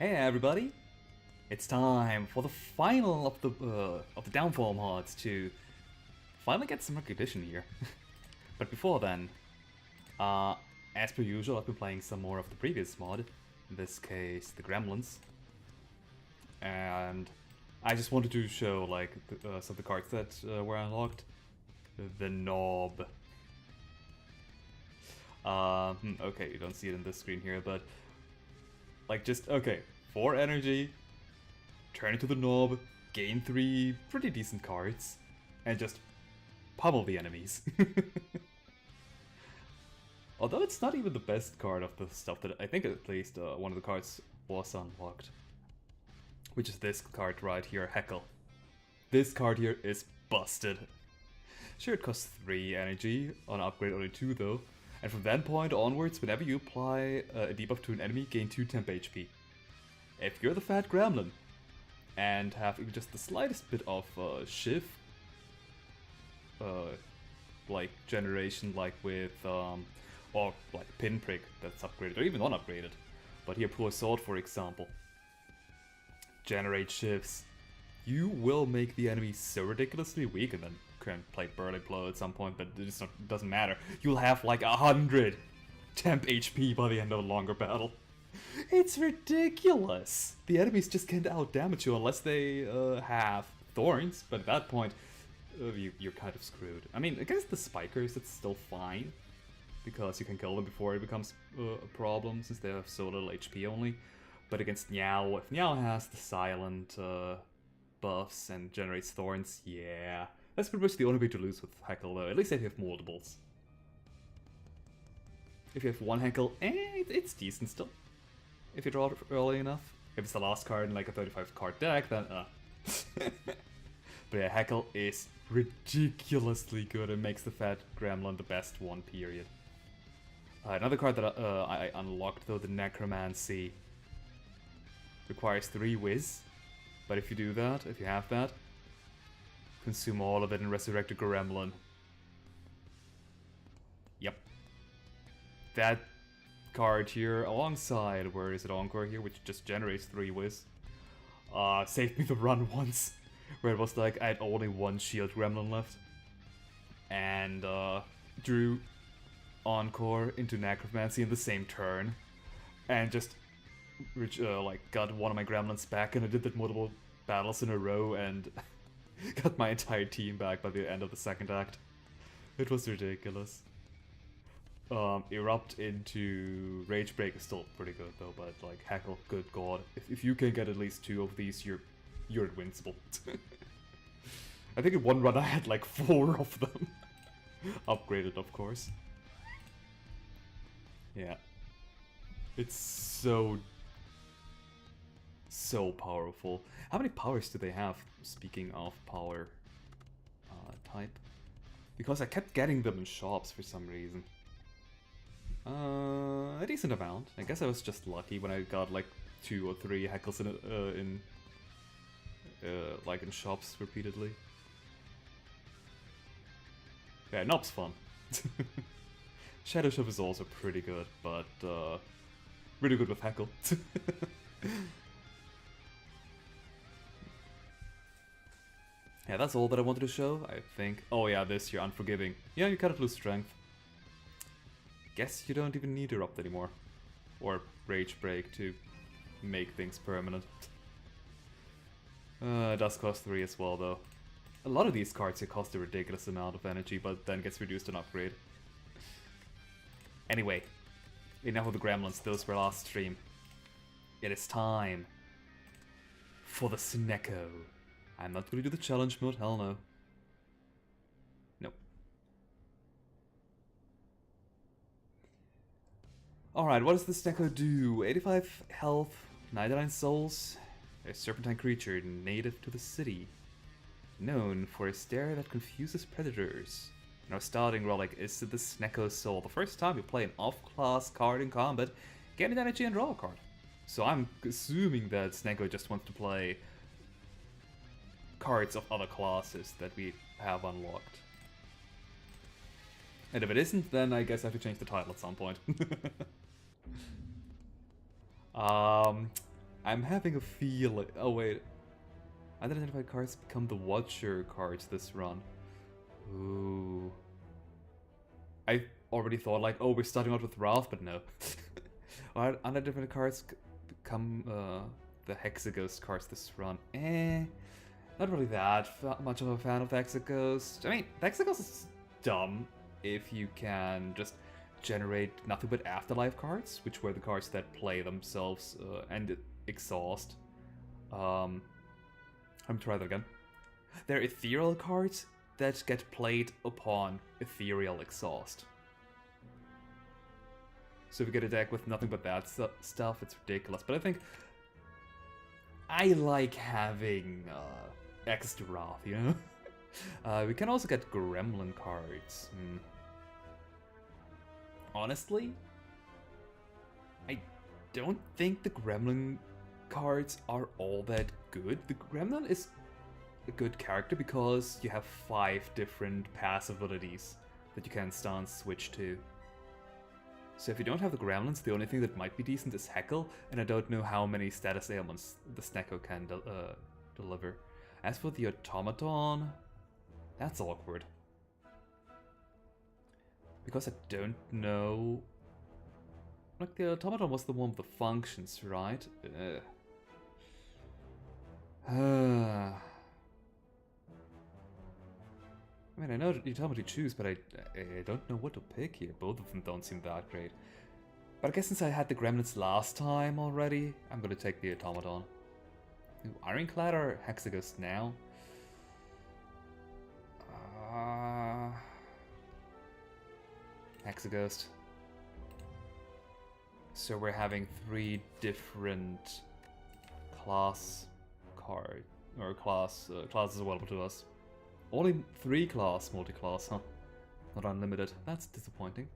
Hey everybody! It's time for the final of the downfall mods to finally get some recognition here. But before then, as per usual, I've been playing some more of the previous mod. In this case, the Gremlins, and I just wanted to show like some of the cards that were unlocked. The knob. Okay, you don't see it in this screen here, but like just okay. 4 energy, turn it to the knob, gain 3 pretty decent cards, and just pummel the enemies. Although it's not even the best card of the stuff that I think at least one of the cards was unlocked. Which is this card right here, Heckle. This card here is busted. Sure, it costs 3 energy, on upgrade only 2 though, and from that point onwards, whenever you apply a debuff to an enemy, gain 2 temp HP. If you're the fat gremlin and have even just the slightest bit of shiv, like generation, like with or like pinprick that's upgraded or even unupgraded, but here poor sword for example, generate shivs, you will make the enemy so ridiculously weak, and then can play Burly Blow at some point, but it just doesn't matter. You'll have like 100 temp HP by the end of a longer battle. It's ridiculous! The enemies just can't outdamage you unless they have thorns, but at that point, you're kind of screwed. I mean, against the spikers, it's still fine, because you can kill them before it becomes a problem, since they have so little HP only. But against Niao, if Niao has the silent buffs and generates thorns, yeah. That's pretty much the only way to lose with Heckle, though, at least if you have multiples. If you have one Heckle, it's decent still. If you draw it early enough. If it's the last card in like a 35 card deck, then But yeah, Heckle is ridiculously good and makes the fat gremlin the best one, period. Another card that I unlocked though, the Necromancy. Requires 3 whiz, but if you do that, if you have that, consume all of it and resurrect a gremlin. Yep. That card here, alongside, where is it, Encore here, which just generates 3 whiz, saved me the run once, where it was like I had only 1 shield gremlin left, and drew Encore into Necromancy in the same turn, and just like got one of my gremlins back, and I did that multiple battles in a row, and got my entire team back by the end of the second act. It was ridiculous. Erupt into Rage Break is still pretty good though, but like Heckle, good god. If you can get at least 2 of these, you're invincible. I think in one run I had like 4 of them. Upgraded, of course. Yeah. It's so powerful. How many powers do they have, speaking of power type? Because I kept getting them in shops for some reason. A decent amount. I guess I was just lucky when I got like 2 or 3 Heckles like in shops repeatedly. Yeah, Nob's fun. Shadow Shove is also pretty good, but really good with Heckle. Yeah, that's all that I wanted to show, I think. Oh yeah, this, you're unforgiving. Yeah, you kind of lose strength. Guess you don't even need Erupt anymore. Or Rage Break to make things permanent. It does cost 3 as well, though. A lot of these cards here cost a ridiculous amount of energy, but then gets reduced on upgrade. Anyway, enough of the gremlins, those were last stream. It is time for the Snecko. I'm not gonna do the challenge mode, hell no. Nope. Alright, what does the Snecko do? 85 health, 99 souls, a serpentine creature native to the city. Known for a stare that confuses predators. Now starting relic is the Snecko Soul. The first time you play an off-class card in combat, gain an energy and draw a card. So I'm assuming that Snecko just wants to play cards of other classes that we have unlocked. And if it isn't, then I guess I have to change the title at some point. I'm having a feeling... Oh wait. Unidentified cards become the Watcher cards this run. Ooh. I already thought like, oh, we're starting out with Wrath, but no. Unidentified cards become the Hexaghost cards this run. Not really that much of a fan of the Hexaghost. I mean, the Hexaghost is dumb if you can just generate nothing but Afterlife cards, which were the cards that play themselves and exhaust. Let me try that again. They're ethereal cards that get played upon ethereal exhaust. So if you get a deck with nothing but that stuff, it's ridiculous. But I think I like having extra Wrath, you know? We can also get Gremlin cards. Honestly, I don't think the Gremlin cards are all that good. The Gremlin is a good character because you have 5 different passive abilities that you can stance switch to. So if you don't have the Gremlins, the only thing that might be decent is Heckle, and I don't know how many status ailments the Snecko can deliver. As for the Automaton, that's awkward. Because I don't know... Like, the Automaton was the one with the functions, right? I mean, I know you tell me to choose, but I don't know what to pick here. Both of them don't seem that great. But I guess since I had the Gremlins last time already, I'm gonna take the Automaton. Ooh, Ironclad or Hexaghost now? Hexaghost. So we're having 3 different class card or classes available to us. Only 3 class multi-class, huh? Not unlimited. That's disappointing.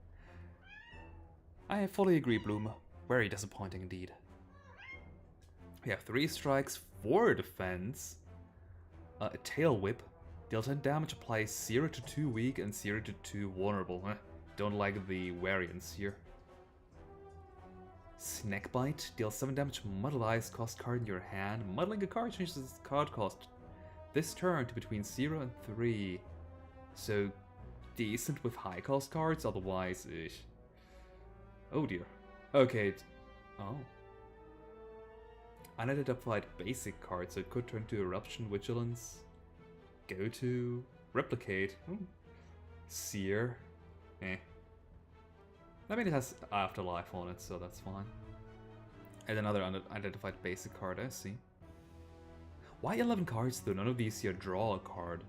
I fully agree, Bloom. Very disappointing indeed. We have 3 strikes, 4 defense, a tail whip, deal 10 damage, applies 0 to 2 weak and 0 to 2 vulnerable. Don't like the variance here. Snackbite, deals 7 damage, muddle ice, cost card in your hand. Muddling a card changes its card cost this turn to between 0 and 3. So decent with high cost cards, otherwise ish. Oh dear. Okay. Oh. Unidentified basic card, so it could turn to Eruption, Vigilance, Go to, Replicate, Seer. I mean, it has Afterlife on it, so that's fine. And another unidentified basic card, I see. Why 11 cards though? None of these here draw a card.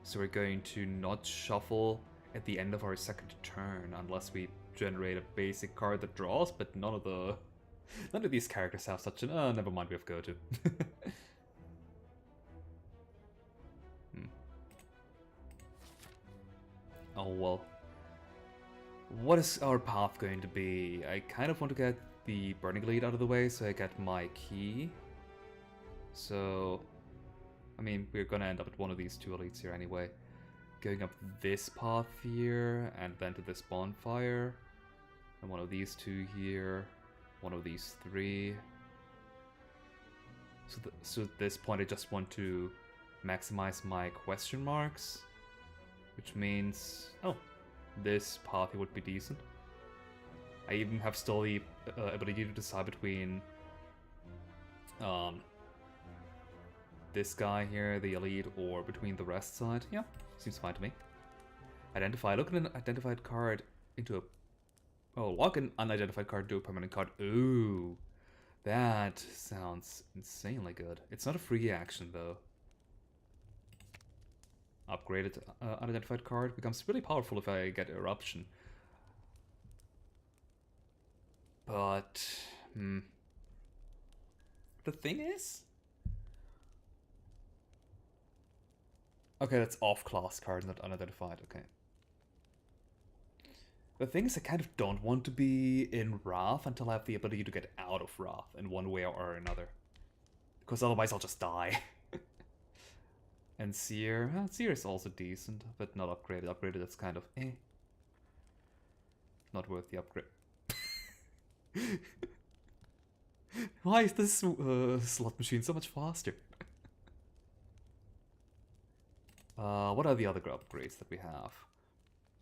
So we're going to not shuffle at the end of our second turn unless we generate a basic card that draws, but none of these characters have such an... never mind, we have Go to. Oh well. What is our path going to be? I kind of want to get the Burning Lead out of the way so I get my key. So, I mean, we're gonna end up at one of these 2 elites here anyway. Going up this path here, and then to this bonfire. And one of these 2 here. One of these 3. So at this point I just want to maximize my question marks. Which means... oh, this path here would be decent. I even have still the ability to decide between... this guy here, the elite, or between the rest side. Yeah, seems fine to me. Identify. Look at an identified card into a... oh, lock an unidentified card into a permanent card. Ooh, that sounds insanely good. It's not a free action, though. Upgraded unidentified card becomes really powerful if I get Eruption. But... the thing is... okay, that's off-class card, not unidentified, okay. The thing is, I kind of don't want to be in Wrath until I have the ability to get out of Wrath in one way or another. Because otherwise I'll just die. And Seer, Seer is also decent, but not upgraded. Upgraded, that's kind of Not worth the upgrade. Why is this slot machine so much faster? What are the other upgrades that we have?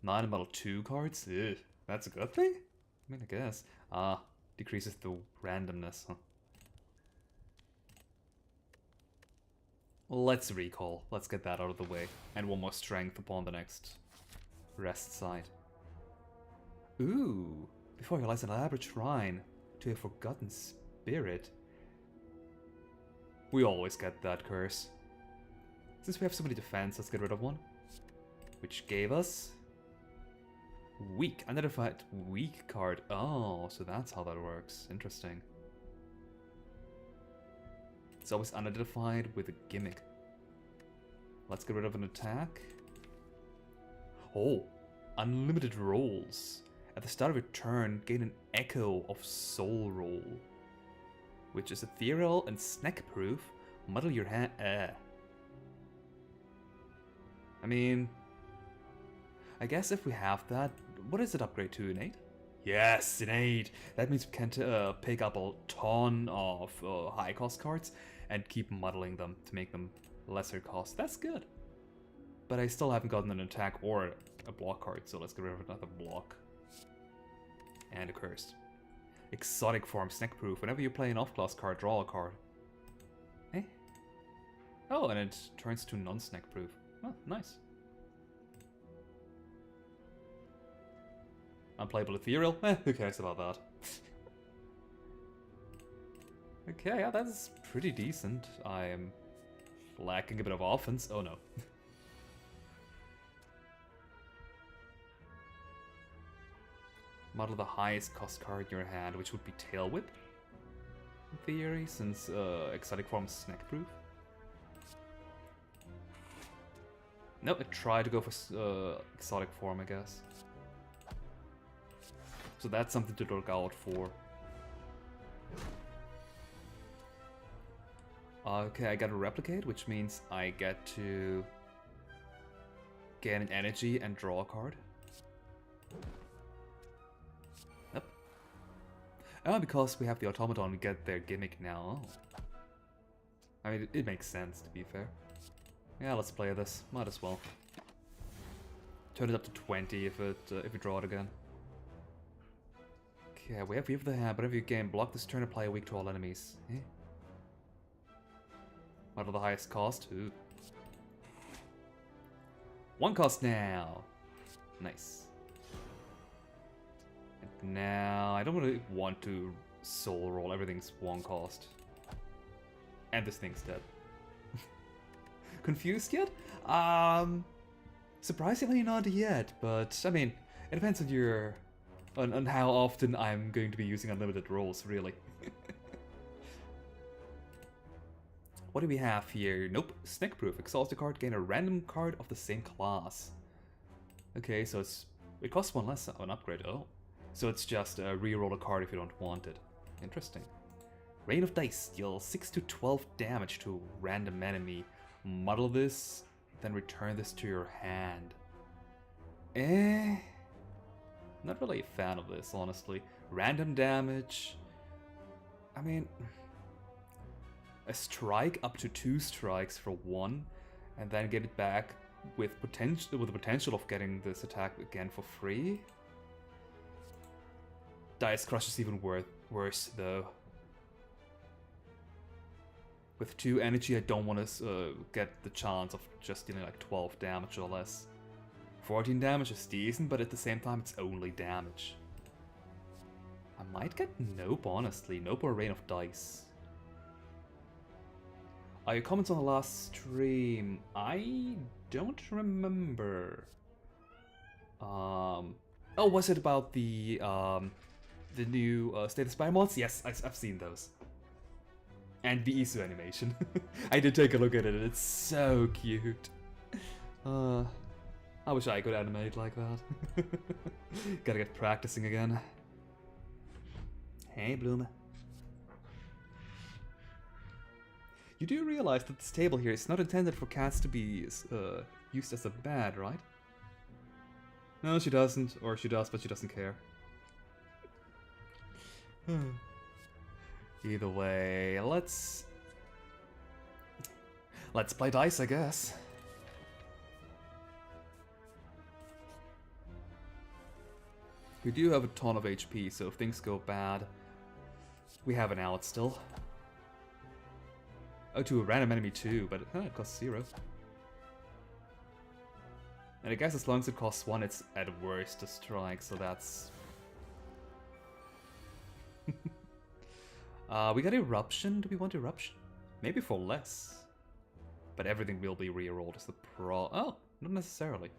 9 metal 2 cards? Ugh, that's a good thing? I mean, I guess. Decreases the randomness, huh? Let's recall. Let's get that out of the way. And one more strength upon the next rest side. Ooh! Before you lies an elaborate shrine to a forgotten spirit. We always get that curse. Since we have so many defense, let's get rid of one. Which gave us... weak. Unidentified weak card. Oh, so that's how that works. Interesting. It's always unidentified with a gimmick. Let's get rid of an attack. Oh, unlimited rolls. At the start of your turn, gain an echo of soul roll, which is ethereal and Snecko proof. Muddle your hand. I mean, I guess if we have that, what does it upgrade to? An 8? Yes, an 8. That means we can pick up a ton of high cost cards and keep muddling them to make them lesser cost. That's good. But I still haven't gotten an attack or a block card, so let's get rid of another block. And a curse. Exotic form, Snecko proof. Whenever you play an off-class card, draw a card. Eh? Oh, and it turns to non-Snecko proof. Oh, nice. Unplayable ethereal? Who cares about that? Okay, yeah, that's pretty decent. I am lacking a bit of offense. Oh no. Model the highest cost card in your hand, which would be Tail Whip. In theory, since exotic form is Snecko proof. Nope, I tried to go for exotic form, I guess. So that's something to look out for. Okay, I got a replicate, which means I get to gain an energy and draw a card. Yep. Oh, because we have the automaton, we get their gimmick now. Oh. I mean, it makes sense, to be fair. Yeah, let's play this. Might as well. Turn it up to 20 if we draw it again. Okay, we have the hand, but if you game block this turn, apply a weak to all enemies. Eh? What are the highest cost? Ooh. 1 cost now. Nice. And now I don't really want to soul roll. Everything's 1 cost. And this thing's dead. Confused yet? Surprisingly not yet, but I mean, it depends on your on how often I'm going to be using unlimited rolls, really. What do we have here? Nope, Snecko proof. Exhaust a card, gain a random card of the same class. Okay, so it costs 1 less on upgrade. Oh, so it's just re-roll a card if you don't want it. Interesting. Rain of Dice, deal 6 to 12 damage to a random enemy. Muddle this, then return this to your hand. Not really a fan of this, honestly. Random damage. I mean, a strike up to 2 strikes for 1, and then get it back with the potential of getting this attack again for free. Dice Crush is even worse though. With 2 energy, I don't want to get the chance of just dealing like 12 damage or less. 14 damage is decent, but at the same time, it's only damage. I might get Nope, honestly. Nope or Rain of Dice. Your comments on the last stream, I don't remember. Oh, was it about the new State of Spire mods? Yes, I've seen those. And the Isu animation. I did take a look at it, it's so cute. I wish I could animate like that. Gotta get practicing again. Hey, Bloom. You do realize that this table here is not intended for cats to be used as a bed, right? No, she doesn't. Or she does, but she doesn't care. Either way, let's play dice, I guess. We do have a ton of HP, so if things go bad, we have an out still. Oh, to a random enemy too, but it costs 0. And I guess as long as it costs 1, it's at worst a strike, so that's... we got Eruption. Do we want Eruption? Maybe for less. But everything will be rerolled is the pro... Oh, not necessarily.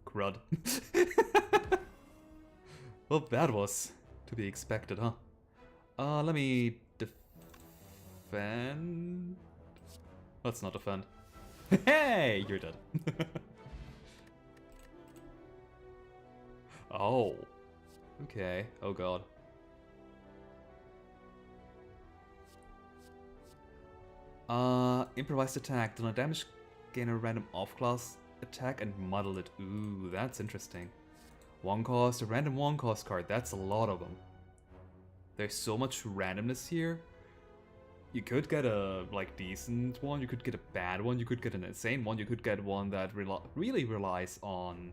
Crud. Well, that was to be expected, huh? Let me defend... Let's not defend. Hey, you're dead. Oh. Okay. Oh god. Improvised attack. Do not damage, gain a random off-class attack and muddle it. Ooh, that's interesting. 1 cost, a random 1 cost card. That's a lot of them. There's so much randomness here. You could get a like decent one, you could get a bad one, you could get an insane one, you could get one that really relies on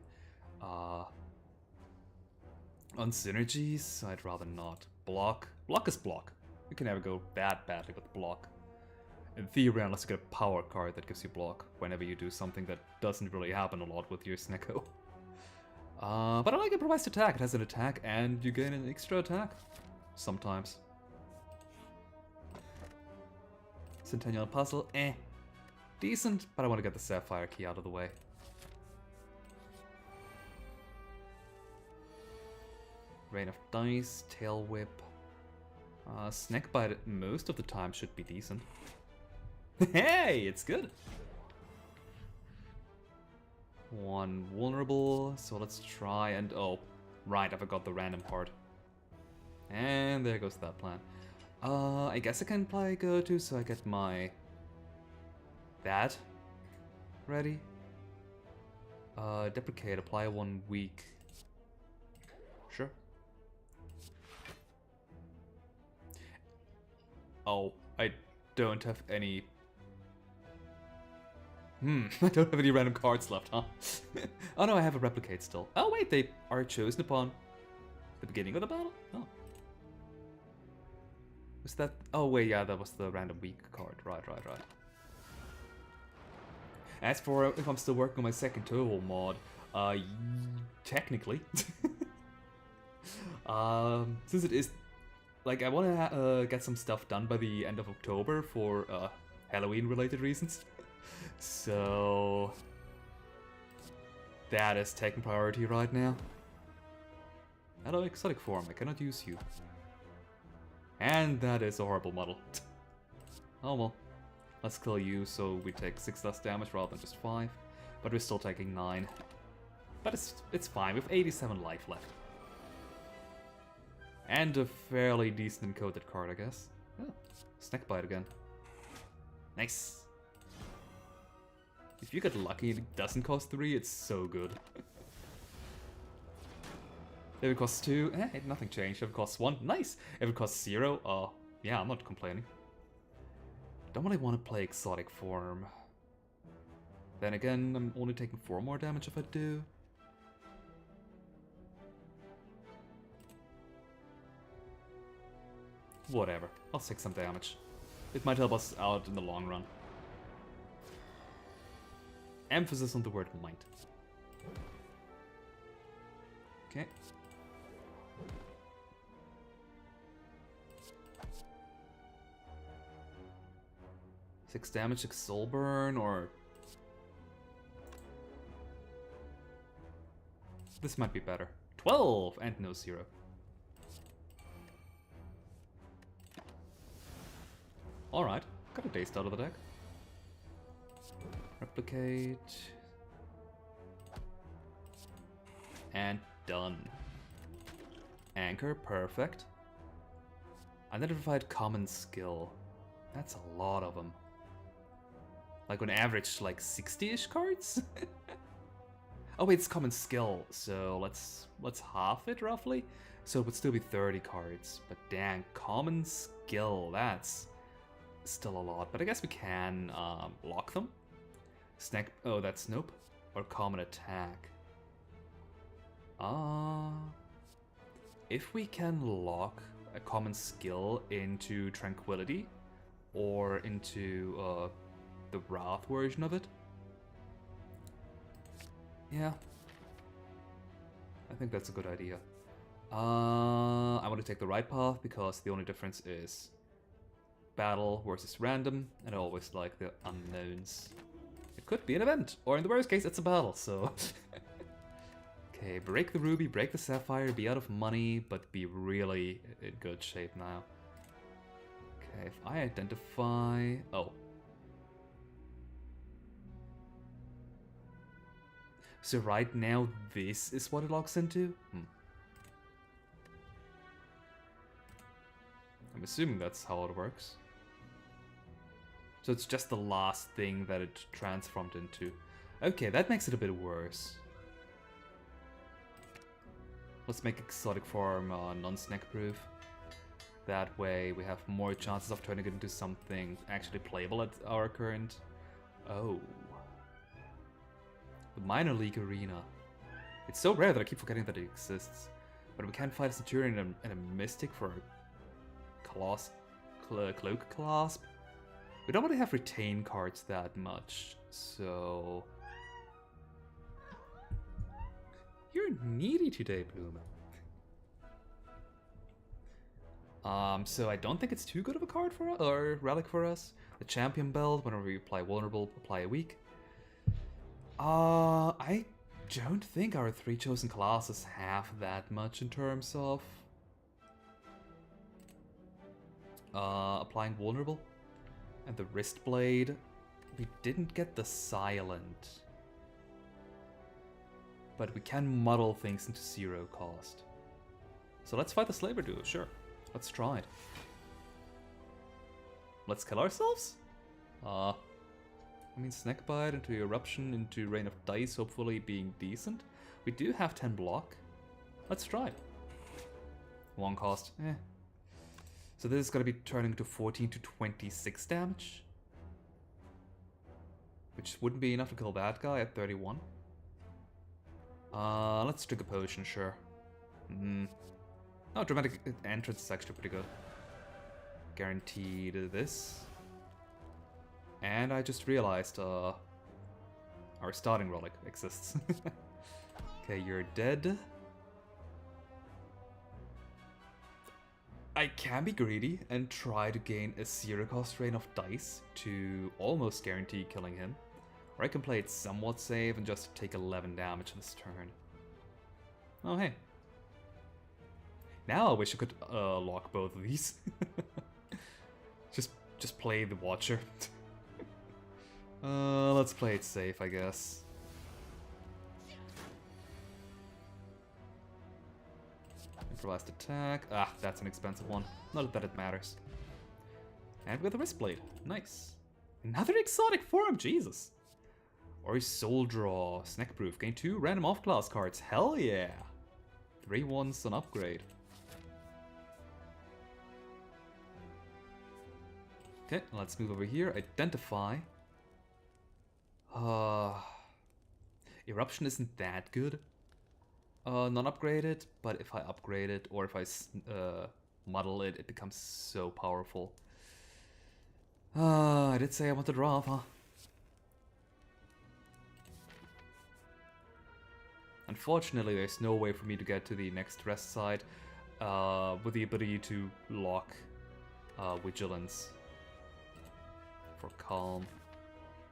synergies. I'd rather not. Block. Block is block. You can never go badly with block. In theory, unless you get a power card that gives you block whenever you do something that doesn't really happen a lot with your Snecko. But I like improvised attack. It has an attack and you gain an extra attack. Sometimes. Centennial Puzzle, decent, but I want to get the Sapphire Key out of the way. Rain of Dice, Tail Whip. Snack Bite most of the time should be decent. Hey, it's good! 1 vulnerable, so let's try and... Oh, right, I forgot the random part. And there goes that plan. I guess I can play go-to so I get my... that ready. Deprecate, apply 1 week. Sure. Oh, I don't have any... I don't have any random cards left, huh? Oh no, I have a Replicate still. Oh wait, they are chosen upon the beginning of the battle? Oh. Was that... Oh wait, yeah, that was the random week card. Right. As for if I'm still working on my second turbo mod, technically. Since it is... Like, I want to get some stuff done by the end of October for Halloween-related reasons. So... that is taking priority right now. Hello, exotic form. I cannot use you. And that is a horrible model. Oh well. Let's kill you so we take 6 less damage rather than just 5. But we're still taking 9. But it's fine, we have 87 life left. And a fairly decent encoded card, I guess. Oh, Snack Bite again. Nice. If you get lucky and it doesn't cost 3, it's so good. If it costs 2, nothing changed. If it costs 1, nice. If it costs 0, yeah, I'm not complaining. Don't really want to play exotic form. Then again, I'm only taking 4 more damage if I do. Whatever, I'll take some damage. It might help us out in the long run. Emphasis on the word might. Okay. Six damage, Soul Burn, or... This might be better. 12! And no 0. Alright, got a Dazed out of the deck. Replicate. And done. Anchor, perfect. Identified common skill. That's a lot of them. Like on average, like 60-ish cards? Oh wait, it's common skill, so let's half it roughly. So it would still be 30 cards, but dang, common skill, that's still a lot. But I guess we can lock them. Oh, that's nope. Or common attack. If we can lock a common skill into Tranquility or into the Wrath version of it. Yeah. I think that's a good idea. I want to take the right path because the only difference is battle versus random, and I always like the unknowns. It could be an event, or in the worst case, it's a battle, so... Okay, break the ruby, break the sapphire, be out of money, but be really in good shape now. Okay, if I identify... Oh. So right now, this is what it locks into? I'm assuming that's how it works. So it's just the last thing that it transformed into. Okay, that makes it a bit worse. Let's make exotic form non-snack proof. That way we have more chances of turning it into something actually playable at our current... Oh. The minor league arena. It's so rare that I keep forgetting that it exists. But we can't fight a Centurion and a Mystic for a Cloak Clasp. We don't really have retain cards that much, so... You're needy today, Bloom. So I don't think it's too good of a card for us, or relic for us. The Champion Belt, whenever we apply vulnerable, apply a weak. I don't think our 3 chosen classes have that much in terms of applying vulnerable. And the wrist blade, we didn't get the silent. But we can muddle things into 0 cost. So let's fight the Slaver Duo, sure. Let's try it. Let's kill ourselves? I mean, Snackbite into Eruption, into Rain of Dice, hopefully being decent. We do have 10 block. Let's try it. 1 cost, eh. So this is going to be turning to 14 to 26 damage. Which wouldn't be enough to kill that guy at 31. Let's drink a potion, sure. Oh, Dramatic Entrance is actually pretty good. Guaranteed this. And I just realized, our starting relic exists. Okay, you're dead. I can be greedy and try to gain a 0 cost Rain of Dice to almost guarantee killing him. Or I can play it somewhat safe and just take 11 damage this turn. Oh hey. Now I wish I could lock both of these. just play the Watcher. Let's play it safe, I guess. Improvised attack. Ah, that's an expensive one. Not that it matters. And with a wrist blade. Nice. Another exotic form, Jesus. Or Soul Draw. Snack proof. Gain 2 random off-class cards. Hell yeah. 3 ones on upgrade. Okay, let's move over here. Identify. Eruption isn't that good. Non-upgraded, but if I upgrade it or if I muddle it, it becomes so powerful. I did say I wanted Wrath, huh? Unfortunately, there's no way for me to get to the next rest side with the ability to lock Vigilance for Calm.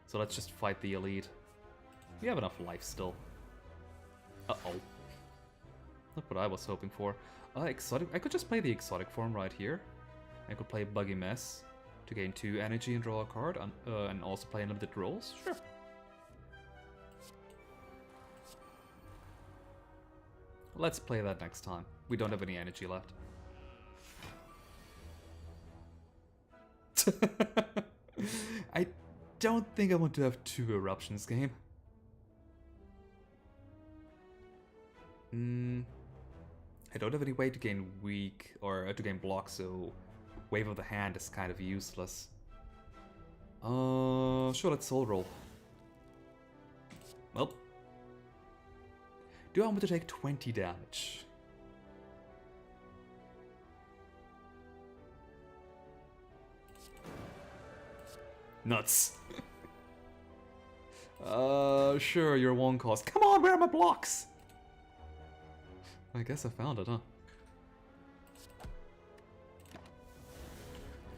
So let's just fight the elite. We have enough life still. Uh-oh. Not what I was hoping for. Exotic. I could just play the exotic form right here. I could play Buggy Mess to gain 2 energy and draw a card, and also play unlimited rolls. Sure. Let's play that next time. We don't have any energy left. I don't think I want to have 2 eruptions game. I don't have any way to gain weak or to gain block, so Wave of the Hand is kind of useless. Sure, let's soul roll. Well, do I want to take 20 damage? Nuts. Sure, you're one cost. Come on, where are my blocks? I guess I found it, huh?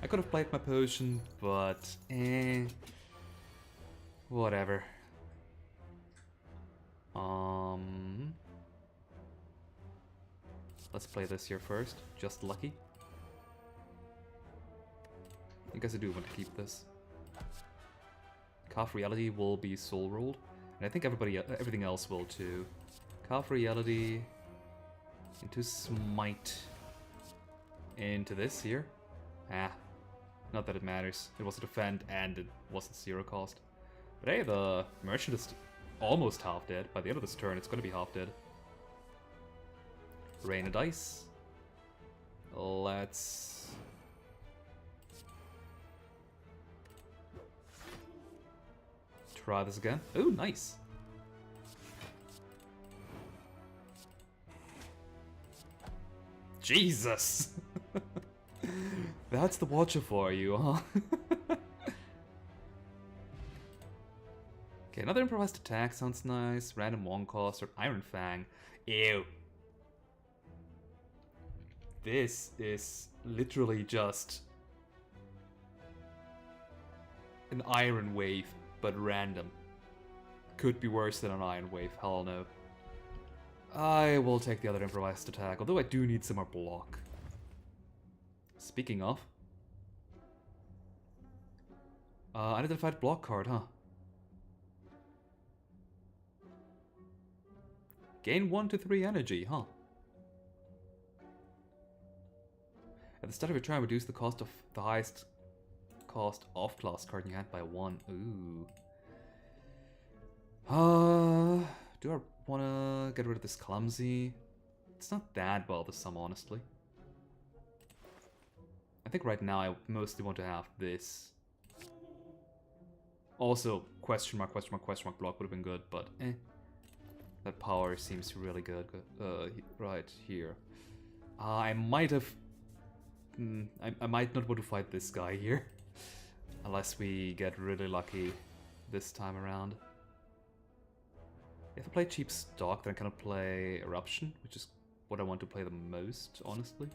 I could have played my potion, but whatever. Let's play this here first. Just lucky. I guess I do want to keep this. Calf Reality will be soul rolled, and I think everything else will too. Calf Reality into Smite into this here. Not that it matters. It was a defend and it wasn't 0 cost. But hey, the merchant is almost half dead. By the end of this turn, it's going to be half dead. Rain of dice. Let's try this again. Oh, nice. Jesus! That's the Watcher for you, huh? Okay, another improvised attack sounds nice. Random 1 cost or Iron Fang. Ew. This is literally just an Iron Wave, but random. Could be worse than an Iron Wave, hell no. I will take the other improvised attack, although I do need some more block. Speaking of... unidentified block card, huh? Gain 1 to 3 energy, huh? At the start of your turn, reduce the cost of the highest cost off-class card in your hand by 1. Ooh. Do I want to get rid of this clumsy? It's not that bothersome, honestly. I think right now I mostly want to have this. Also, question mark block would have been good, but eh. That power seems really good. Right here. I might have... I might not want to fight this guy here. Unless we get really lucky this time around. If I play cheap stock, then I kind of play Eruption, which is what I want to play the most, honestly.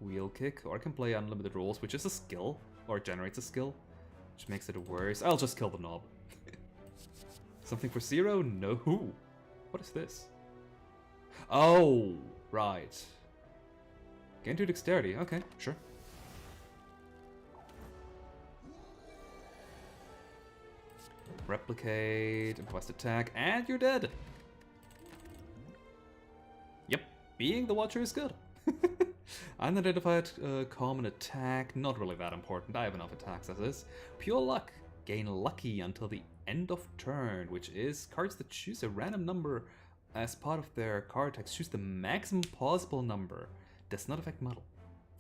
Wheel Kick, or I can play Unlimited Rolls, which is a skill, or generates a skill, which makes it worse. I'll just kill the knob. Something for 0? No. What is this? Oh, right. Gain 2 dexterity. Okay, sure. Replicate, improvised attack, and you're dead. Yep, being the Watcher is good. Unidentified common attack, not really that important. I have enough attacks as is. Pure luck, gain lucky until the end of turn, which is cards that choose a random number as part of their card text. Choose the maximum possible number. Does not affect model.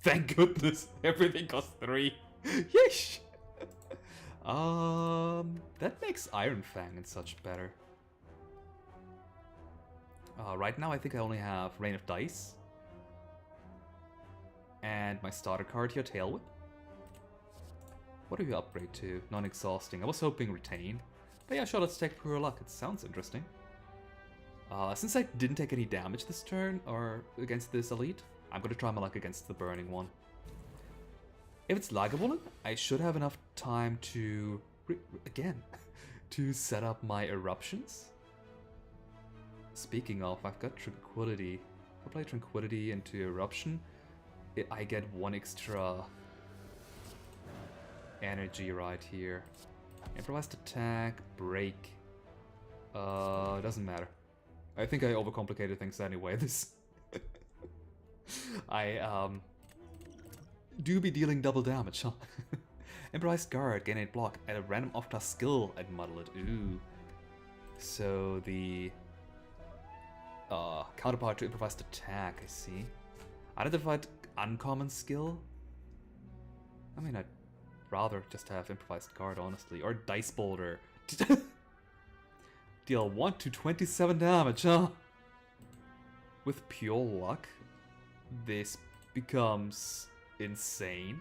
Thank goodness, everything costs 3. Yeesh. That makes Iron Fang and such better. Right now I think I only have Rain of Dice. And my starter card here, Tail Whip. What do you upgrade to? Non-exhausting. I was hoping Retain. But yeah, sure, let's take Pure Luck. It sounds interesting. Since I didn't take any damage this turn, or against this elite, I'm gonna try my luck against the burning one. If it's Lagerwollen, I should have enough time to, again, to set up my eruptions. Speaking of, I've got Tranquility. If I play Tranquility into Eruption, I get 1 extra energy right here. Improvised attack, break. Doesn't matter. I think I overcomplicated things anyway. This, I do be dealing double damage, huh? Improvised guard, gain 8 block, add a random off-class skill and muddle it. Ooh. So the counterpart to improvised attack, I see. Identified uncommon skill? I mean, I'd rather just have improvised guard, honestly. Or dice boulder. Deal 1 to 27 damage, huh? With pure luck, this becomes insane.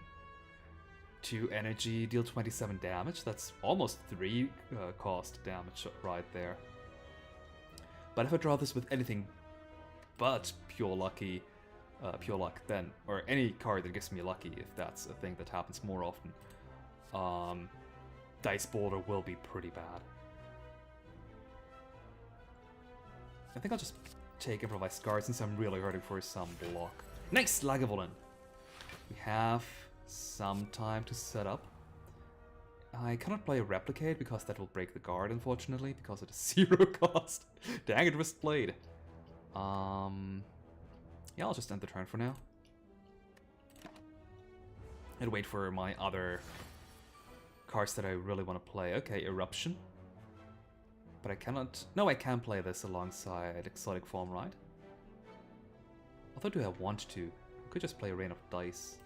2 energy, deal 27 damage. That's almost 3 cost damage right there. But if I draw this with anything but pure luck, then, or any card that gives me lucky, if that's a thing that happens more often, dice boulder will be pretty bad. I think I'll just take improvised guard since I'm really hurting for some block. Nice, Lagavulin! We have some time to set up. I cannot play a replicate because that will break the guard, unfortunately, because it is 0 cost. Dang it, wrist blade. Yeah, I'll just end the turn for now. And wait for my other cards that I really want to play. Okay, Eruption. But I cannot... No, I can play this alongside Exotic Form, right? Although do I want to? I could just play Rain of Dice.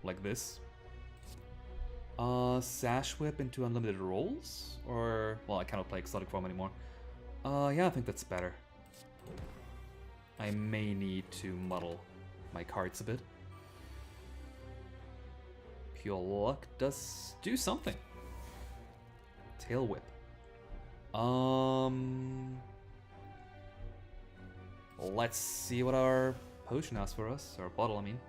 Like this. Sash Whip into unlimited rolls? Or... well, I cannot play Exotic Form anymore. Yeah, I think that's better. I may need to muddle my cards a bit. Pure luck does do something. Tail Whip. Let's see what our potion has for us. Or bottle, I mean.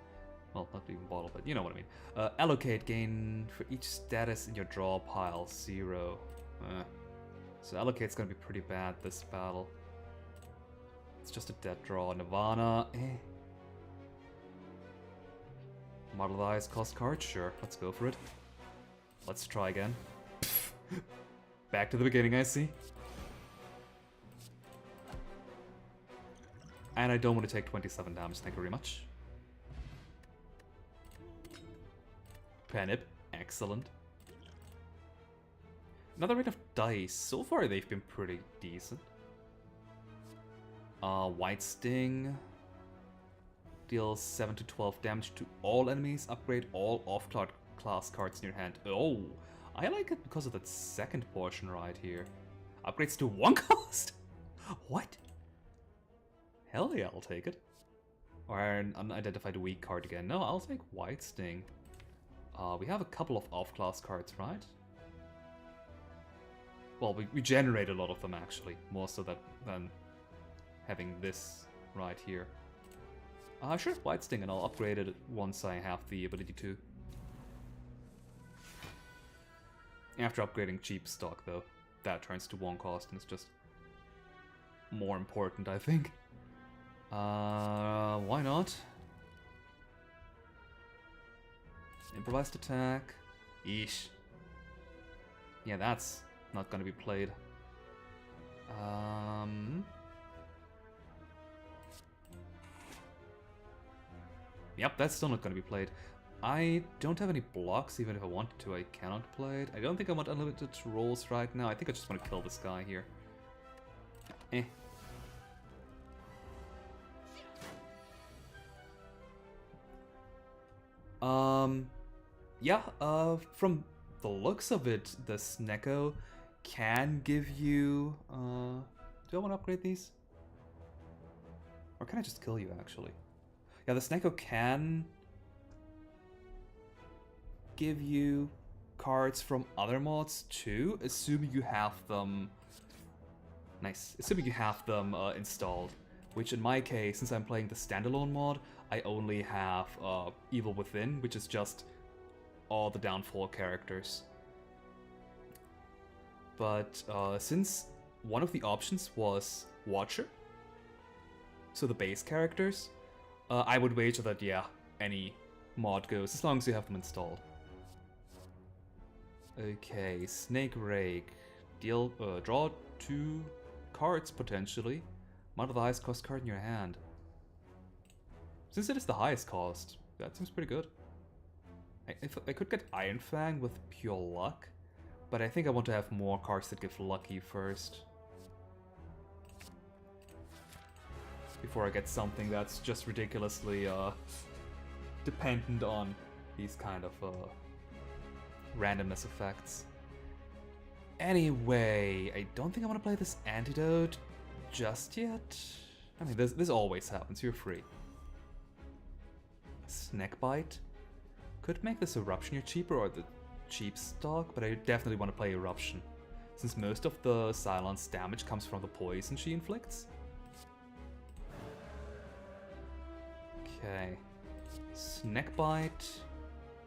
Well, not even bottle, but you know what I mean. Allocate, gain for each status in your draw pile, 0. So allocate's gonna be pretty bad this battle. It's just a dead draw. Nirvana, Model Eyes cost card? Sure, let's go for it. Let's try again. Back to the beginning, I see. And I don't want to take 27 damage, thank you very much. Penip, excellent. Another Rain of Dice. So far they've been pretty decent. White Sting. Deals 7 to 12 damage to all enemies. Upgrade all off-class cards in your hand. Oh, I like it because of that second portion right here. Upgrades to 1 cost? What? Hell yeah, I'll take it. Or an unidentified weak card again. No, I'll take White Sting. We have a couple of off-class cards, right? Well, we generate a lot of them, actually. More so than having this right here. Sure, White Sting, and I'll upgrade it once I have the ability to. After upgrading cheap stock, though, that turns to 1 cost, and it's just more important, I think. Why not? Improvised attack. Yeesh. Yeah, that's not gonna be played. Yep, that's still not gonna be played. I don't have any blocks, even if I wanted to, I cannot play it. I don't think I want unlimited rolls right now. I think I just want to kill this guy here. Yeah, from the looks of it, the Snecko can give you, do I want to upgrade these? Or can I just kill you, actually? Yeah, the Snecko can give you cards from other mods too, assuming you have them. Nice. Assuming you have them installed, which in my case, since I'm playing the standalone mod, I only have Evil Within, which is just all the Downfall characters. But since one of the options was Watcher, so the base characters, I would wager that, yeah, any mod goes, as long as you have them installed. Okay, Snake Rake. Draw 2 cards, potentially. Amount of the highest cost card in your hand. Since it is the highest cost, that seems pretty good. If I could get Iron Fang with pure luck, but I think I want to have more cards that give lucky first. Before I get something that's just ridiculously dependent on these kind of randomness effects. Anyway, I don't think I want to play this antidote just yet. I mean, this always happens, you're free. Snakebite. Could make this Eruption here cheaper or the cheap stock, but I definitely want to play Eruption, since most of the silence damage comes from the poison she inflicts. Okay. Snakebite.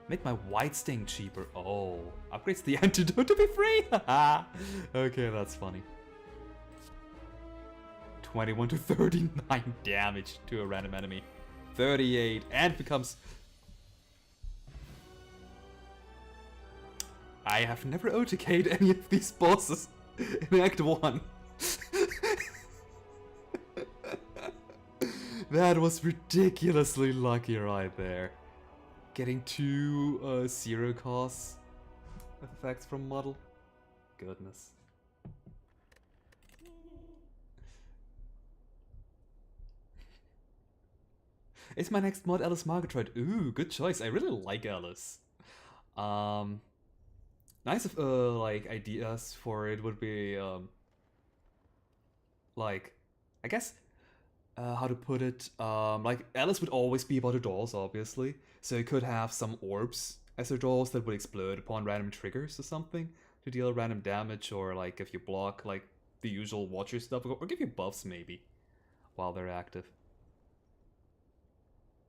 Make my White Sting cheaper. Oh, upgrades the antidote to be free! Okay, that's funny. 21 to 39 damage to a random enemy. 38, and becomes... I have never OTK'd any of these bosses in Act 1. That was ridiculously lucky right there. Getting 2 zero costs effects from model. Goodness. Is my next mod Alice Margatroyd? Ooh, good choice. I really like Alice. Nice of like ideas for it would be like, I guess how to put it, like Alice would always be about her dolls, obviously, so you could have some orbs as her dolls that would explode upon random triggers or something to deal random damage, or like if you block like the usual watcher stuff, or give you buffs maybe while they're active.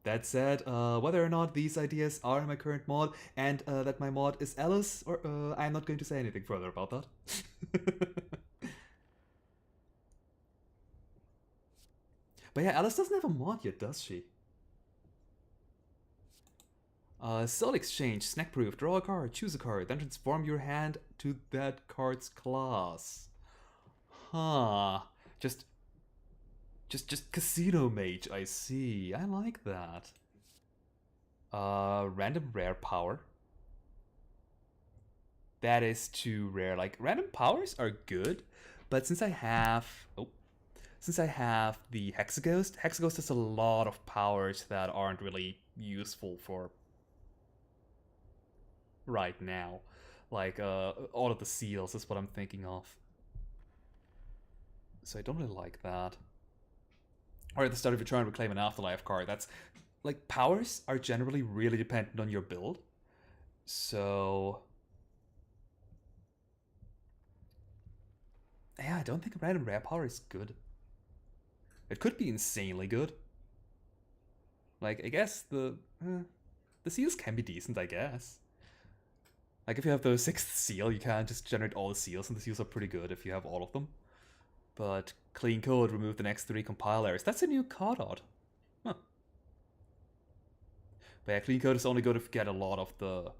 That said, whether or not these ideas are in my current mod and that my mod is Alice, or I'm not going to say anything further about that. But yeah, Alice doesn't have a mod yet, does she? Soul Exchange, Snack Proof, draw a card, choose a card, then transform your hand to that card's class. Huh. Just Casino Mage, I see. I like that. Random Rare Power. That is too rare. Like, random powers are good, but since I have... Oh. Since I have the Hexaghost, Hexaghost has a lot of powers that aren't really useful for right now. Like, all of the seals is what I'm thinking of. So I don't really like that. Or at the start of your turn, reclaim an Afterlife card. That's, like, powers are generally really dependent on your build. So... yeah, I don't think a random rare power is good. It could be insanely good. Like, I guess the seals can be decent, I guess. Like, if you have the 6th seal, you can just generate all the seals, and the seals are pretty good if you have all of them. But clean code, remove the next 3 compilers. That's a new card art. Huh. But yeah, clean code is only good if you get a lot of the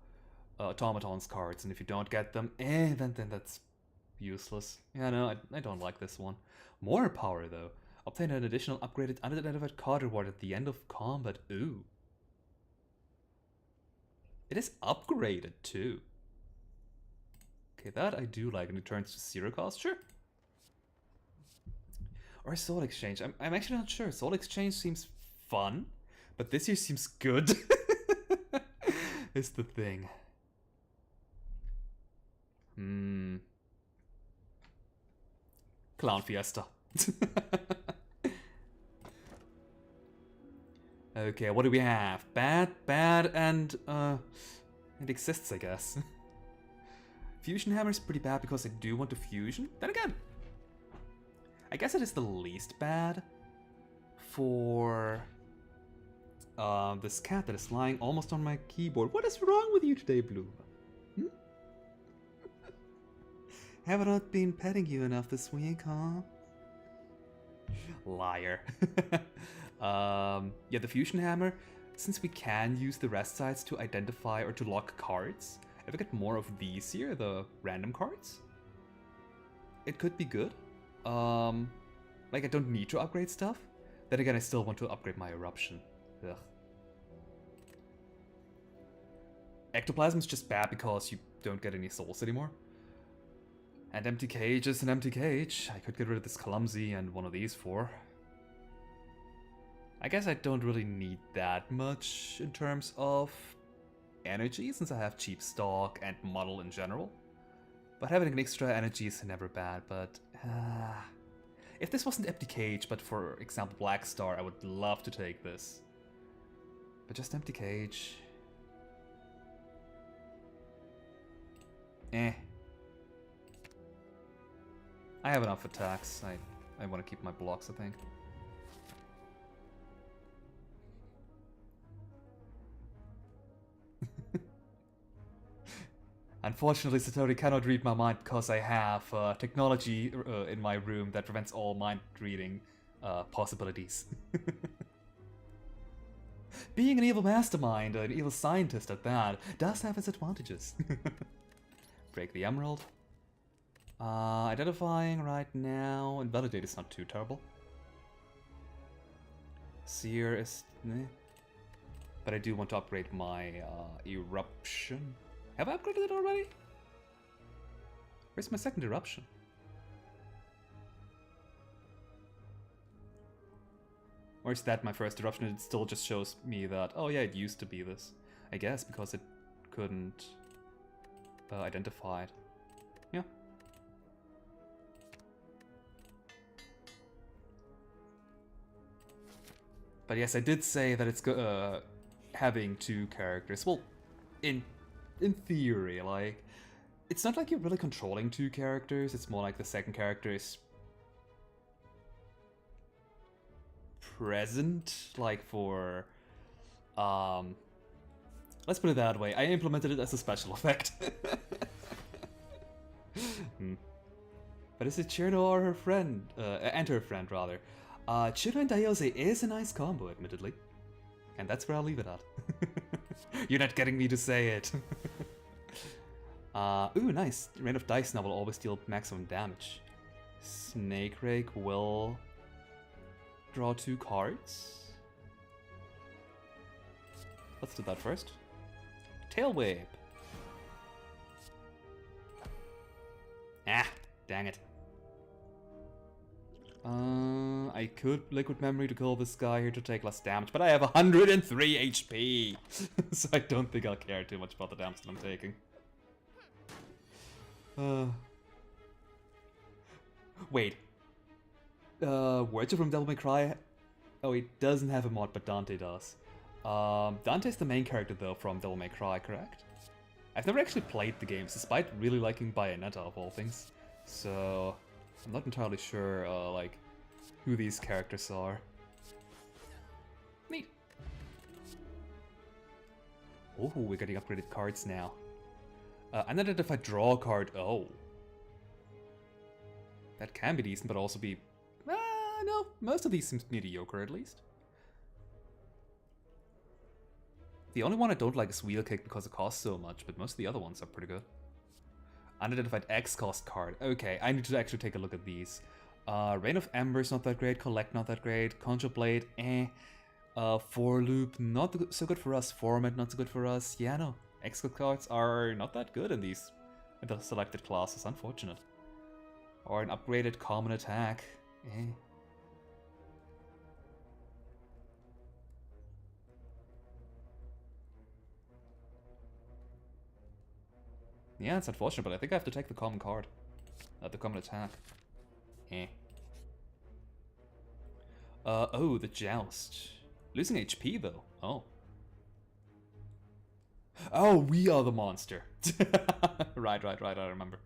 automatons cards, and if you don't get them, then that's useless. Yeah, no, I don't like this one. More power, though. Obtain an additional upgraded unidentified card reward at the end of combat. Ooh. It is upgraded too. Okay, that I do like, and it turns to 0 cost, sure. Or Soul Exchange. I'm actually not sure. Soul Exchange seems fun, but this year seems good. Is the thing. Clown Fiesta. Okay, what do we have? Bad, and it exists, I guess. Fusion Hammer is pretty bad because I do want to fusion. Then again, I guess it is the least bad for this cat that is lying almost on my keyboard. What is wrong with you today, Blue? Have I not been petting you enough this week, huh? Liar. Yeah, the Fusion Hammer, since we can use the rest sides to identify or to lock cards, if I get more of these here, the random cards, it could be good. Like, I don't need to upgrade stuff. Then again, I still want to upgrade my Eruption. Ugh. Ectoplasm is just bad because you don't get any souls anymore. And empty cage is an empty cage. I could get rid of this clumsy and one of these four. I guess I don't really need that much in terms of energy, since I have cheap stock and model in general. But having an extra energy is never bad, but... if this wasn't empty cage, but for example Black Star, I would love to take this. But just empty cage... I have enough attacks. I want to keep my blocks, I think. Unfortunately, Satori cannot read my mind because I have technology in my room that prevents all mind reading possibilities. Being an evil mastermind, an evil scientist at that, does have its advantages. Break the emerald. Identifying right now, and validate is not too terrible. Seer is... But I do want to upgrade my eruption. Have I upgraded it already? Where's my second eruption? Or is that my first eruption and it still just shows me that, oh yeah, it used to be this. I guess, because it couldn't identify it. Yeah. But yes, I did say that it's having two characters. Well, in theory, like, it's not like you're really controlling two characters, it's more like the second character is present, like for, let's put it that way, I implemented it as a special effect. But is it Chirno or her friend, and her friend rather? Chirno and Daiose is a nice combo, admittedly. And that's where I'll leave it at. You're not getting me to say it. Ooh, nice. Rain of Dice now will always deal maximum damage. Snake Rake will draw 2 cards. Let's do that first. Tail Whip. Ah, dang it. I could Liquid Memory to kill this guy here to take less damage, but I have 103 HP! So I don't think I'll care too much about the damage that I'm taking. Wait. Words from Devil May Cry? Oh, it doesn't have a mod, but Dante does. Dante's the main character, though, from Devil May Cry, correct? I've never actually played the games, despite really liking Bayonetta, of all things. So... I'm not entirely sure, like, who these characters are. Neat. Oh, we're getting upgraded cards now. Unidentified draw card. Oh. That can be decent, but also be... no. Most of these seems mediocre, at least. The only one I don't like is Wheel Kick because it costs so much, but most of the other ones are pretty good. Unidentified X cost card. Okay, I need to actually take a look at these. Rain of Embers, not that great. Collect, not that great. Conjure Blade, eh. For Loop, not so good for us. Format, not so good for us. Yeah, no. X cards are not that good in these, in the selected classes. Unfortunate. Or an upgraded common attack. Eh. Yeah, it's unfortunate, but I think I have to take the common card. The common attack. Eh. Oh, the Joust. Losing HP, though. Oh. Oh, we are the monster. Right, I remember.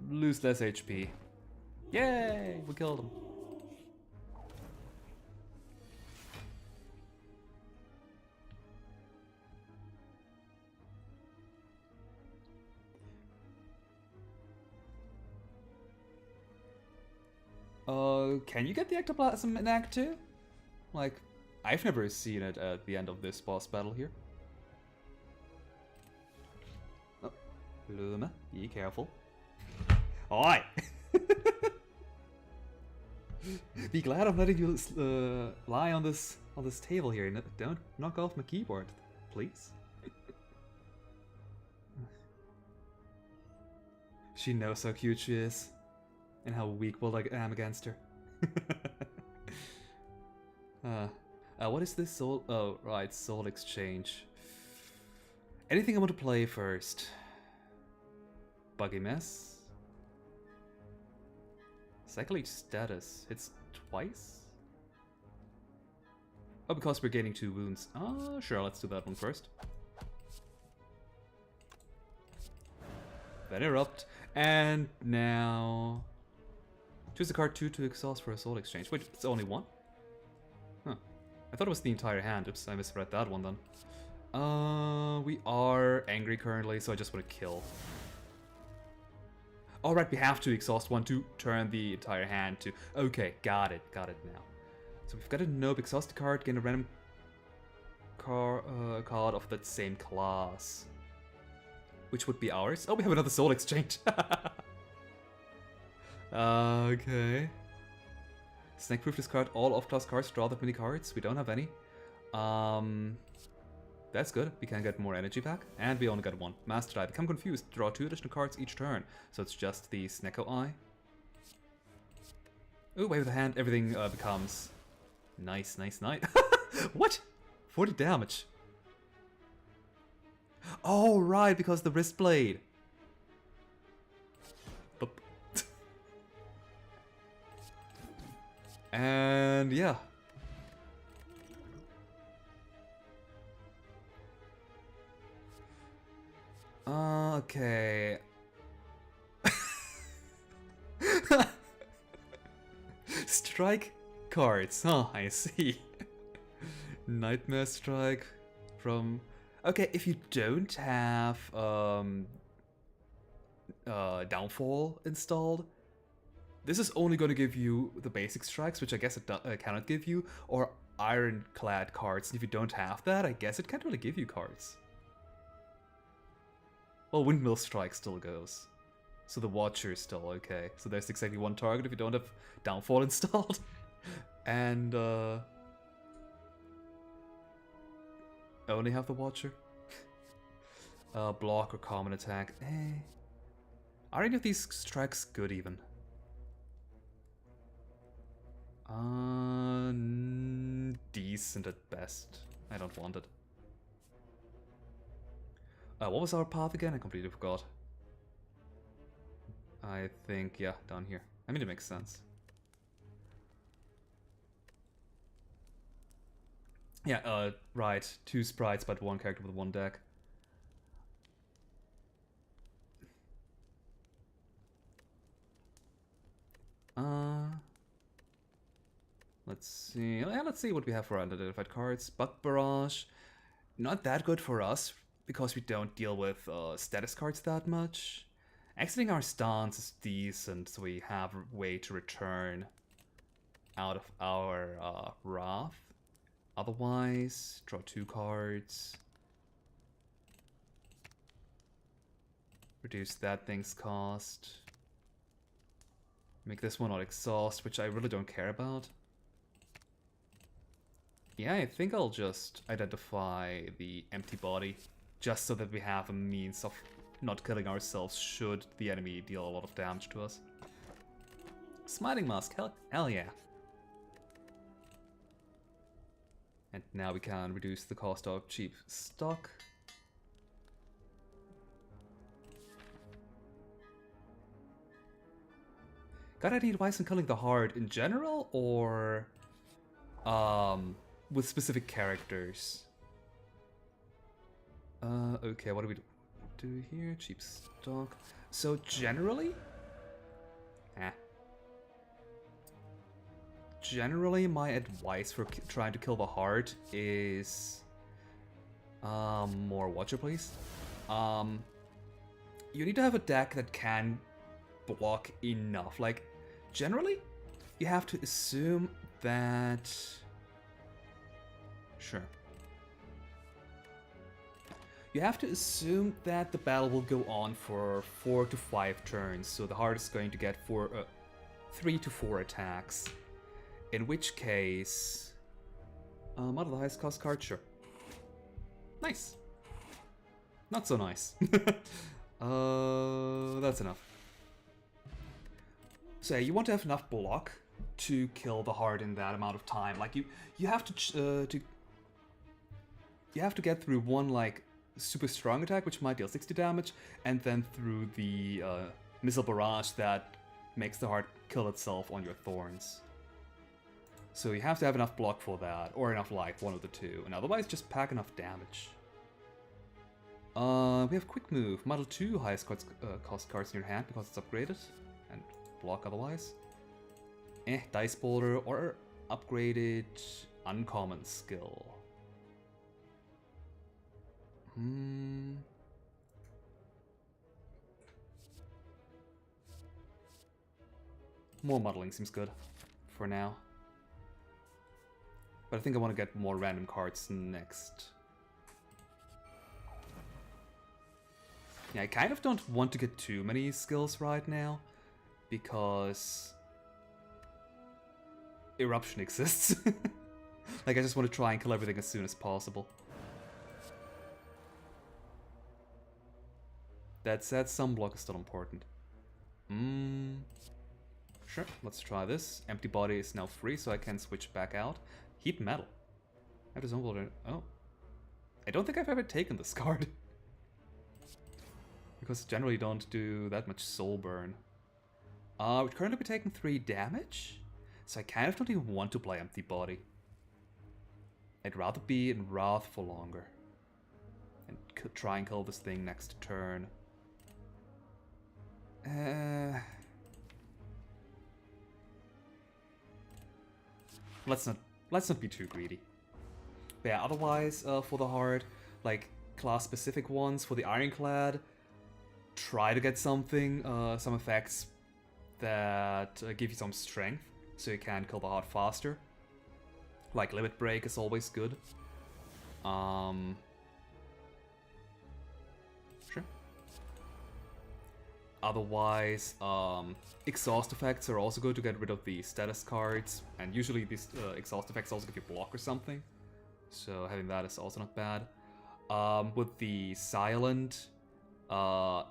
Lose less HP. Yay, we killed him. Can you get the ectoplasm in Act 2? Like, I've never seen it at the end of this boss battle here. Oh, Luma, be careful. Oi! Be glad I'm letting you lie on this table here. Don't knock off my keyboard, please. She knows how cute she is, and how weak-willed I am against her. What is this soul? Oh, right, soul exchange. Anything I want to play first? Buggy mess. Cycle each status hits twice. Oh, because we're gaining 2 wounds. Sure, let's do that one first. Then erupt, and now choose a card 2 to exhaust for a soul exchange. Wait, it's only 1? Huh. I thought it was the entire hand. Oops, I misread that one then. We are angry currently, so I just want to kill. Alright, we have to exhaust 1 to turn the entire hand to... Okay, got it now. So we've got a nope, exhaust the card, gain a random card of that same class. Which would be ours? Oh, we have another soul exchange. Okay. Snake-proof discard all off-class cards, draw that many cards. We don't have any. That's good. We can get more energy back. And we only got 1. Master Die. Become confused. Draw 2 additional cards each turn. So it's just the Snecko eye. Ooh, wave of the hand. Everything becomes... Nice. What? 40 damage. Oh, right, because the wrist blade. Boop. And yeah. Okay. Strike cards. Oh, I see. Nightmare Strike from... Okay, if you don't have Downfall installed, this is only going to give you the basic strikes, which I guess it cannot give you, or Ironclad cards. And if you don't have that, I guess it can't really give you cards. Well, Windmill Strike still goes. So the Watcher is still okay. So there's exactly 1 target if you don't have Downfall installed. And only have the Watcher. Block or common attack. Are any of these strikes good even? Decent at best. I don't want it. What was our path again? I completely forgot. I think, yeah, down here. I mean, it makes sense. Yeah, right. 2 sprites, but 1 character with 1 deck. Let's see. Yeah, let's see what we have for unidentified cards. Bug Barrage. Not that good for us, because we don't deal with status cards that much. Exiting our stance is decent, so we have a way to return out of our Wrath. Otherwise, draw 2 cards. Reduce that thing's cost. Make this one not exhaust, which I really don't care about. Yeah, I think I'll just identify the empty body, just so that we have a means of not killing ourselves should the enemy deal a lot of damage to us. Smiting Mask, hell yeah. And now we can reduce the cost of cheap stock. Got any advice on killing the Heart in general, or with specific characters? Okay, what do we do here? Cheap stock. So generally, generally my advice for trying to kill the Heart is more Watcher, please. You need to have a deck that can block enough. Like, generally, you have to assume that... Sure. You have to assume that the battle will go on for 4 to 5 turns, so the Heart is going to get 3 to 4 attacks. In which case, out of the highest cost card, sure. Nice. Not so nice. That's enough. So you want to have enough block to kill the heart in that amount of time. Like you have to you have to get through one like super strong attack, which might deal 60 damage, and then through the missile barrage that makes the heart kill itself on your thorns. So you have to have enough block for that, or enough life, one of the two, and otherwise just pack enough damage. We have quick move, model 2 highest cost cards in your hand because it's upgraded, and block otherwise. Dice boulder or upgraded uncommon skill. More modeling seems good for now. But I think I want to get more random cards next. Yeah, I kind of don't want to get too many skills right now, because Eruption exists. Like, I just want to try and kill everything as soon as possible. That said, some block is still important. Sure, let's try this. Empty body is now free, so I can switch back out. Heat metal. I have to oh. I don't think I've ever taken this card. Because generally don't do that much soul burn. We'd currently be taking 3 damage, so I kind of don't even want to play Empty Body. I'd rather be in Wrath for longer. And try and kill this thing next turn. Let's not be too greedy. But yeah, otherwise, for the heart, like class-specific ones, for the Ironclad, try to get something, some effects that give you some strength, so you can kill the heart faster. Like Limit Break is always good. Sure. Otherwise, exhaust effects are also good to get rid of the status cards, and usually these exhaust effects also give you block or something, so having that is also not bad. With the Silent,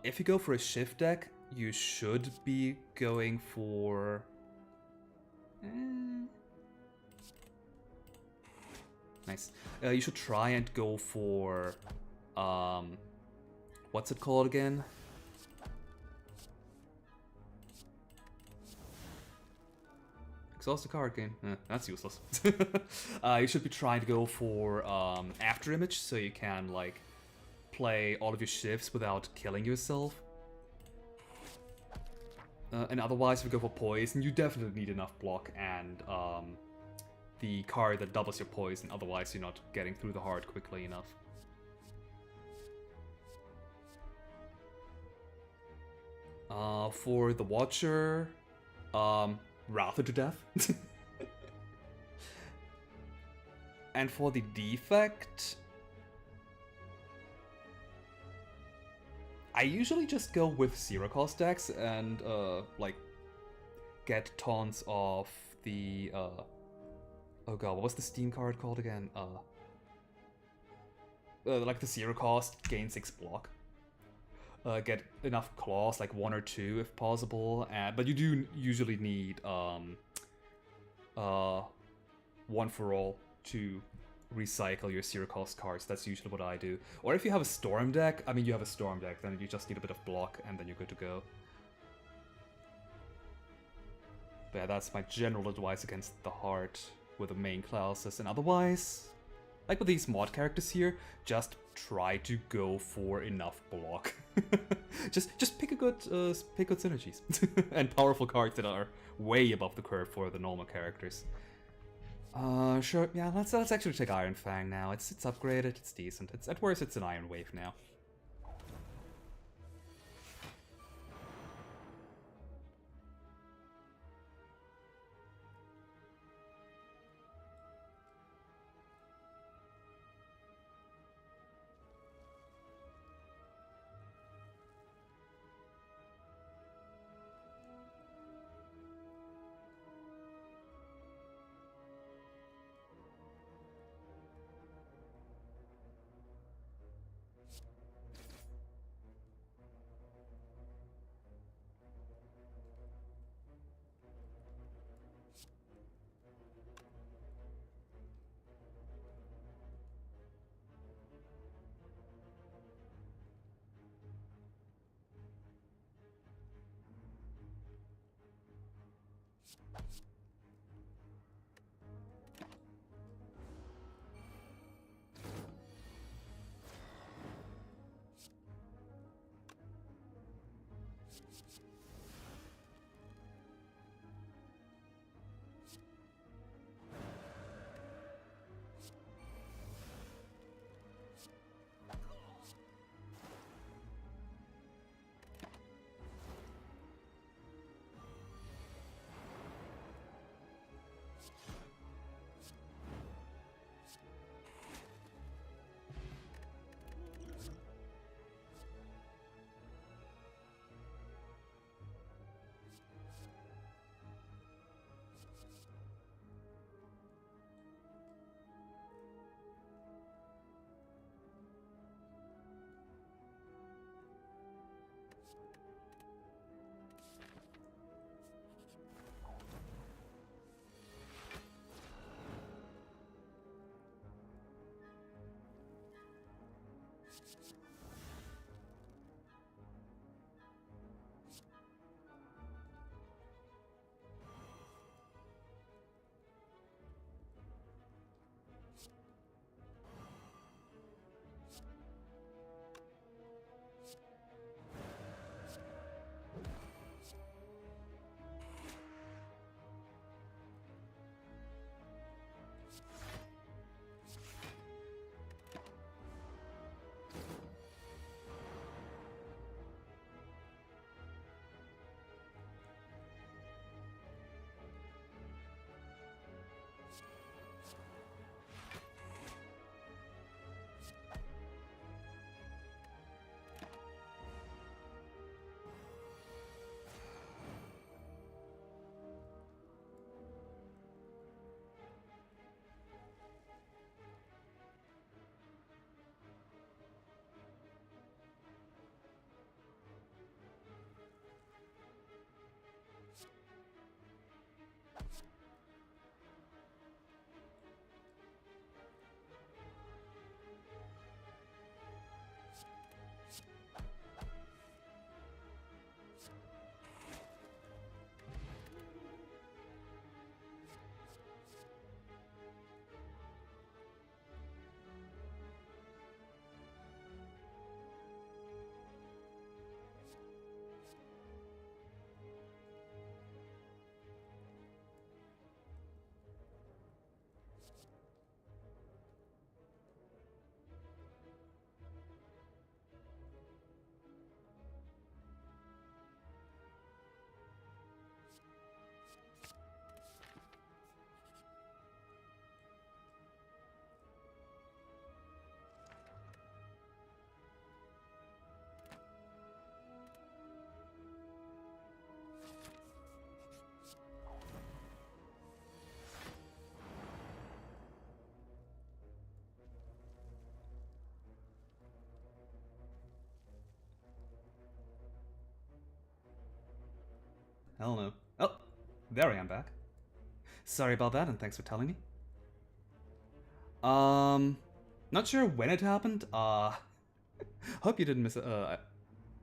if you go for a shift deck, you should be going for... Nice. You should try and go for... what's it called again? Exhaust the card game. That's useless. You should be trying to go for After Image, so you can, like, play all of your shifts without killing yourself. And otherwise, if you go for Poison, you definitely need enough block and the card that doubles your poison, otherwise you're not getting through the heart quickly enough. For the Watcher, Wrather to death. And for the Defect, I usually just go with zero cost decks and like get tons of the oh god, what was the Steam card called again? Like the zero cost, gain 6 block. Get enough claws, like 1 or 2 if possible, but you do usually need 1 for all to recycle your zero cost cards. That's usually what I do. Or if you have a storm deck, I mean you have a storm deck, then you just need a bit of block and then you're good to go. But yeah, that's my general advice against the heart with the main classes, and otherwise, like with these mod characters here, just try to go for enough block. just pick good synergies and powerful cards that are way above the curve for the normal characters. Sure, yeah, let's actually take Iron Fang now. It's upgraded, it's decent. It's at worst it's an Iron Wave now. Hell no. Oh, there I am back. Sorry about that, and thanks for telling me. Not sure when it happened. Hope you didn't miss out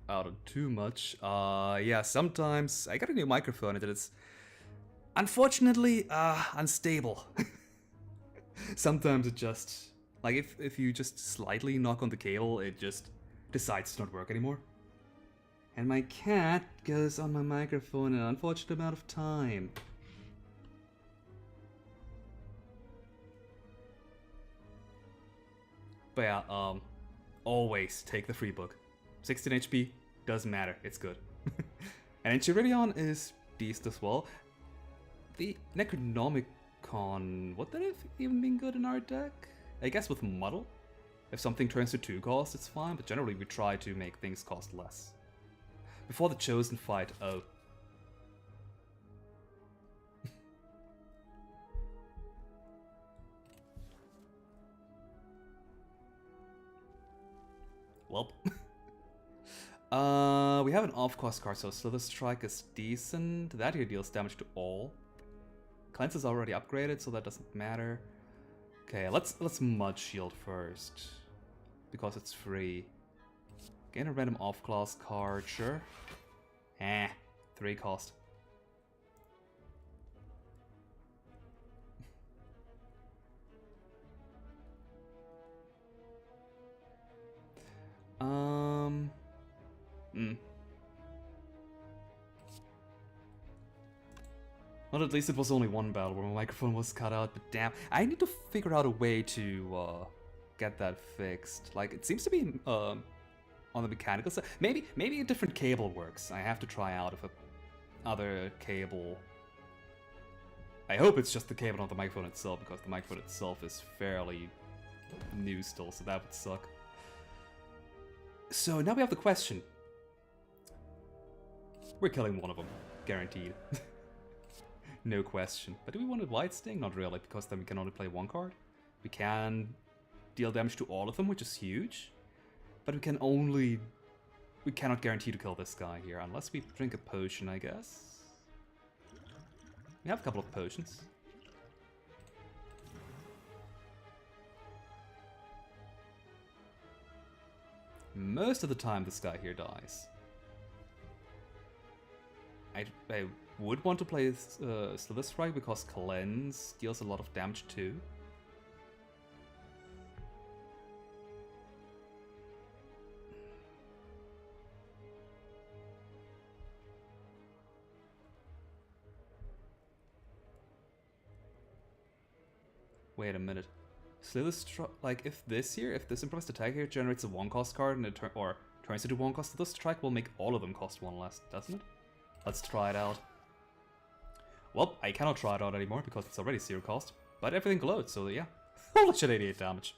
on too much. Yeah, sometimes I got a new microphone and it's unfortunately unstable. Sometimes it just like if you just slightly knock on the cable, it just decides to not work anymore. And my cat goes on my microphone an unfortunate amount of time. But yeah, always take the free book. 16 HP, doesn't matter, it's good. And Enchiridion is decent as well. The Necronomicon, would that have even been good in our deck? I guess with Muddle? If something turns to 2 cost, it's fine, but generally we try to make things cost less. Before the Chosen fight, oh. Welp. We have an off-cost card, so Slither Strike is decent. That here deals damage to all. Cleanse is already upgraded, so that doesn't matter. Okay, let's Mud Shield first. Because it's free. Gain a random off-class card, sure. 3 cost. Well, at least it was only one battle where my microphone was cut out, but damn, I need to figure out a way to get that fixed. Like, it seems to be on the mechanical side. Maybe a different cable works. I have to try out if a other cable. I hope it's just the cable, not the microphone itself, because the microphone itself is fairly new still, so that would suck. So now we have the question. We're killing one of them, guaranteed. No question. But do we want a White Sting? Not really, because then we can only play 1 card. We can deal damage to all of them, which is huge. But we cannot guarantee to kill this guy here, unless we drink a potion, I guess. We have a couple of potions. Most of the time this guy here dies. I would want to play Slither Strike because Cleanse deals a lot of damage too. Wait a minute. Slither Strike, like if this impressed attack here generates a 1-cost card and it turns into 1 cost, Slither Strike will make all of them cost 1 less, doesn't it? Let's try it out. Well, I cannot try it out anymore because it's already 0 cost, but everything glows, so yeah. Holy shit, 88 damage.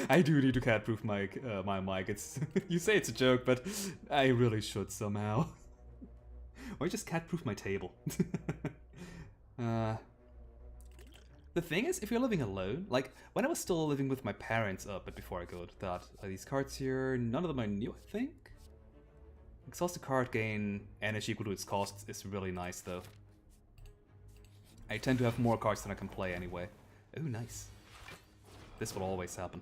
I do need to cat-proof my mic. It's you say it's a joke, but I really should somehow. Or just cat-proof my table. The thing is, if you're living alone, like when I was still living with my parents, but before I go to that, these cards here, none of them are new, I think. Exhausted card gain energy equal to its cost is really nice though. I tend to have more cards than I can play anyway. Oh, nice. This will always happen.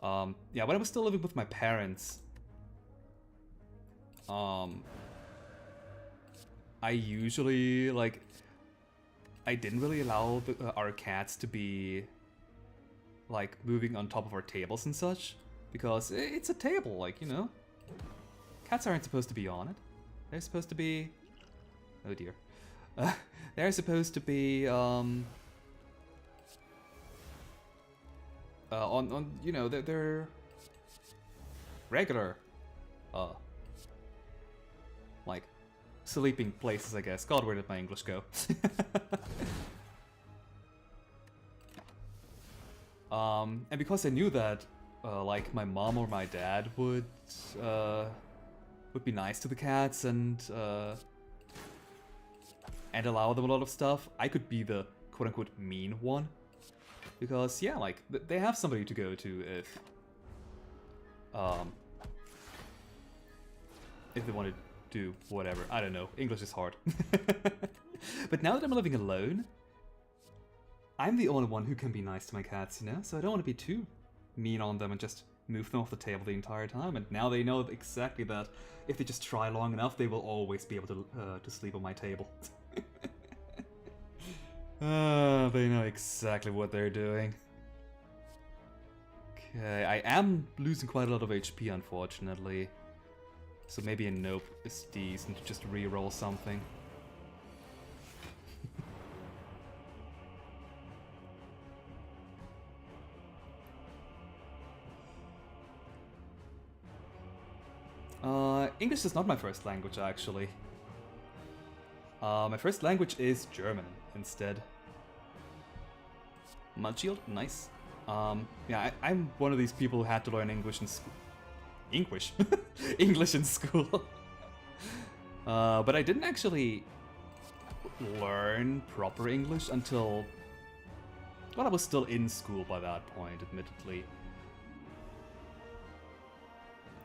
Yeah, when I was still living with my parents, I usually, like, I didn't really allow our cats to be, like, moving on top of our tables and such, because it's a table, like, you know. Cats aren't supposed to be on it. They're supposed to be... Oh dear. They're supposed to be, on you know, they're regular, like, sleeping places, I guess. God, where did my English go? And because I knew that, like, my mom or my dad would be nice to the cats and allow them a lot of stuff, I could be the quote-unquote mean one. Because, yeah, like, they have somebody to go to if they want to do whatever. I don't know. English is hard. But now that I'm living alone, I'm the only one who can be nice to my cats, you know? So I don't want to be too mean on them and just move them off the table the entire time. And now they know exactly that if they just try long enough, they will always be able to sleep on my table. They know exactly what they're doing. Okay, I am losing quite a lot of HP, unfortunately. So maybe a nope is decent to just reroll something. English is not my first language, actually. My first language is German, instead. Mudshield, nice. Yeah, I'm one of these people who had to learn English in school. English? English in school. But I didn't actually learn proper English until... well, I was still in school by that point, admittedly.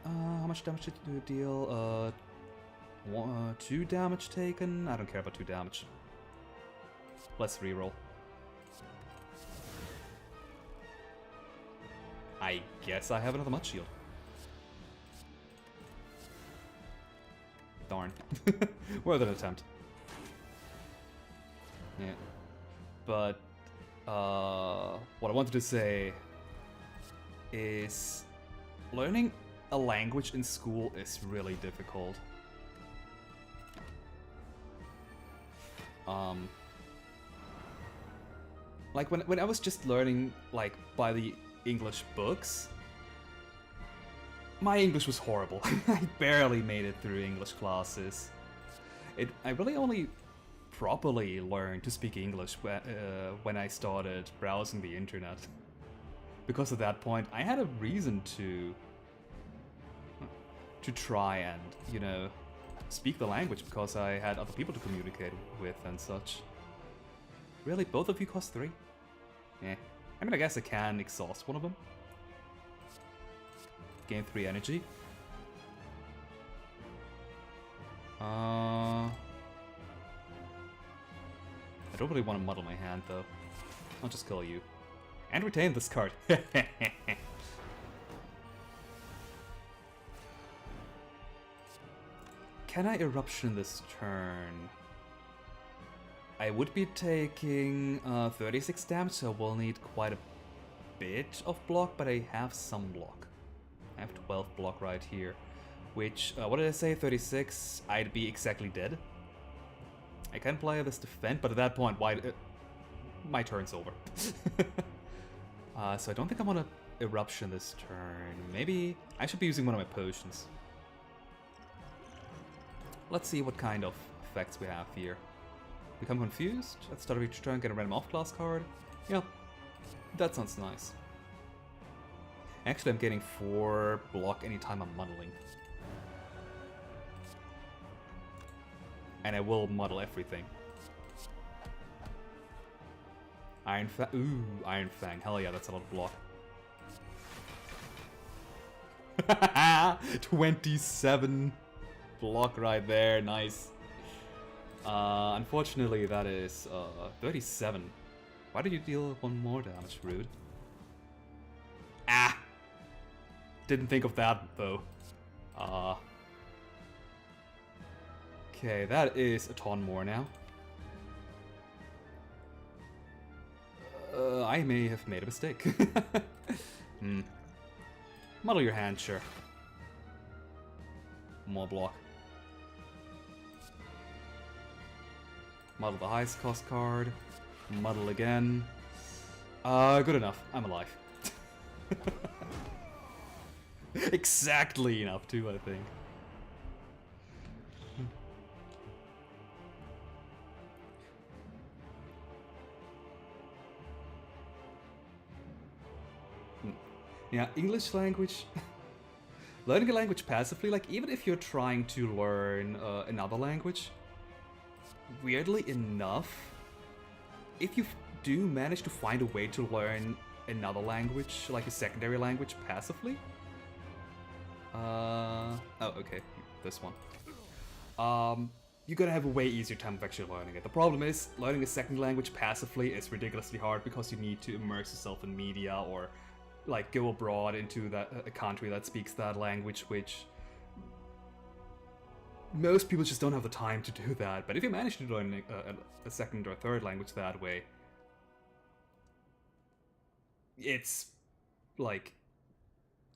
How much damage did you deal? 2 damage taken? I don't care about 2 damage. Let's reroll. I guess I have another mud shield. Darn. Worth an attempt. Yeah. But, what I wanted to say is learning a language in school is really difficult. Like when I was just learning like by the English books, my English was horrible. I barely made it through English classes. I really only properly learned to speak English when I started browsing the internet. Because at that point, I had a reason to try and, you know, speak the language because I had other people to communicate with and such. Really? Both of you cost 3? Yeah. I mean, I guess I can exhaust one of them. Gain 3 energy. I don't really want to muddle my hand, though. I'll just kill you. And retain this card. Can I Eruption this turn? I would be taking 36 damage, so I will need quite a bit of block, but I have some block. I have 12 block right here, which, what did I say, 36? I'd be exactly dead. I can play this defend, but at that point, my turn's over. So I don't think I want to Eruption this turn. Maybe I should be using one of my potions. Let's see what kind of effects we have here. Become confused? At the start of each turn, get a random off-class card. Yeah, that sounds nice. Actually, I'm getting 4 block anytime I'm muddling. And I will muddle everything. Iron Fang. Ooh, Iron Fang. Hell yeah, that's a lot of block. 27 block right there. Nice. Unfortunately, that is 37. Why did you deal 1 more damage, rude? Ah! Didn't think of that, though. Okay, that is a ton more now. I may have made a mistake. Muddle your hand, sure. More block. Muddle the highest cost card. Muddle again. Good enough. I'm alive. Exactly enough too, I think. Yeah, English language. Learning a language passively, like even if you're trying to learn another language, weirdly enough, if you do manage to find a way to learn another language, like a secondary language, passively. Oh, okay, this one. You're gonna have a way easier time of actually learning it. The problem is, learning a second language passively is ridiculously hard because you need to immerse yourself in media or like go abroad into a country that speaks that language, which most people just don't have the time to do that. But if you manage to learn a second or third language that way, it's like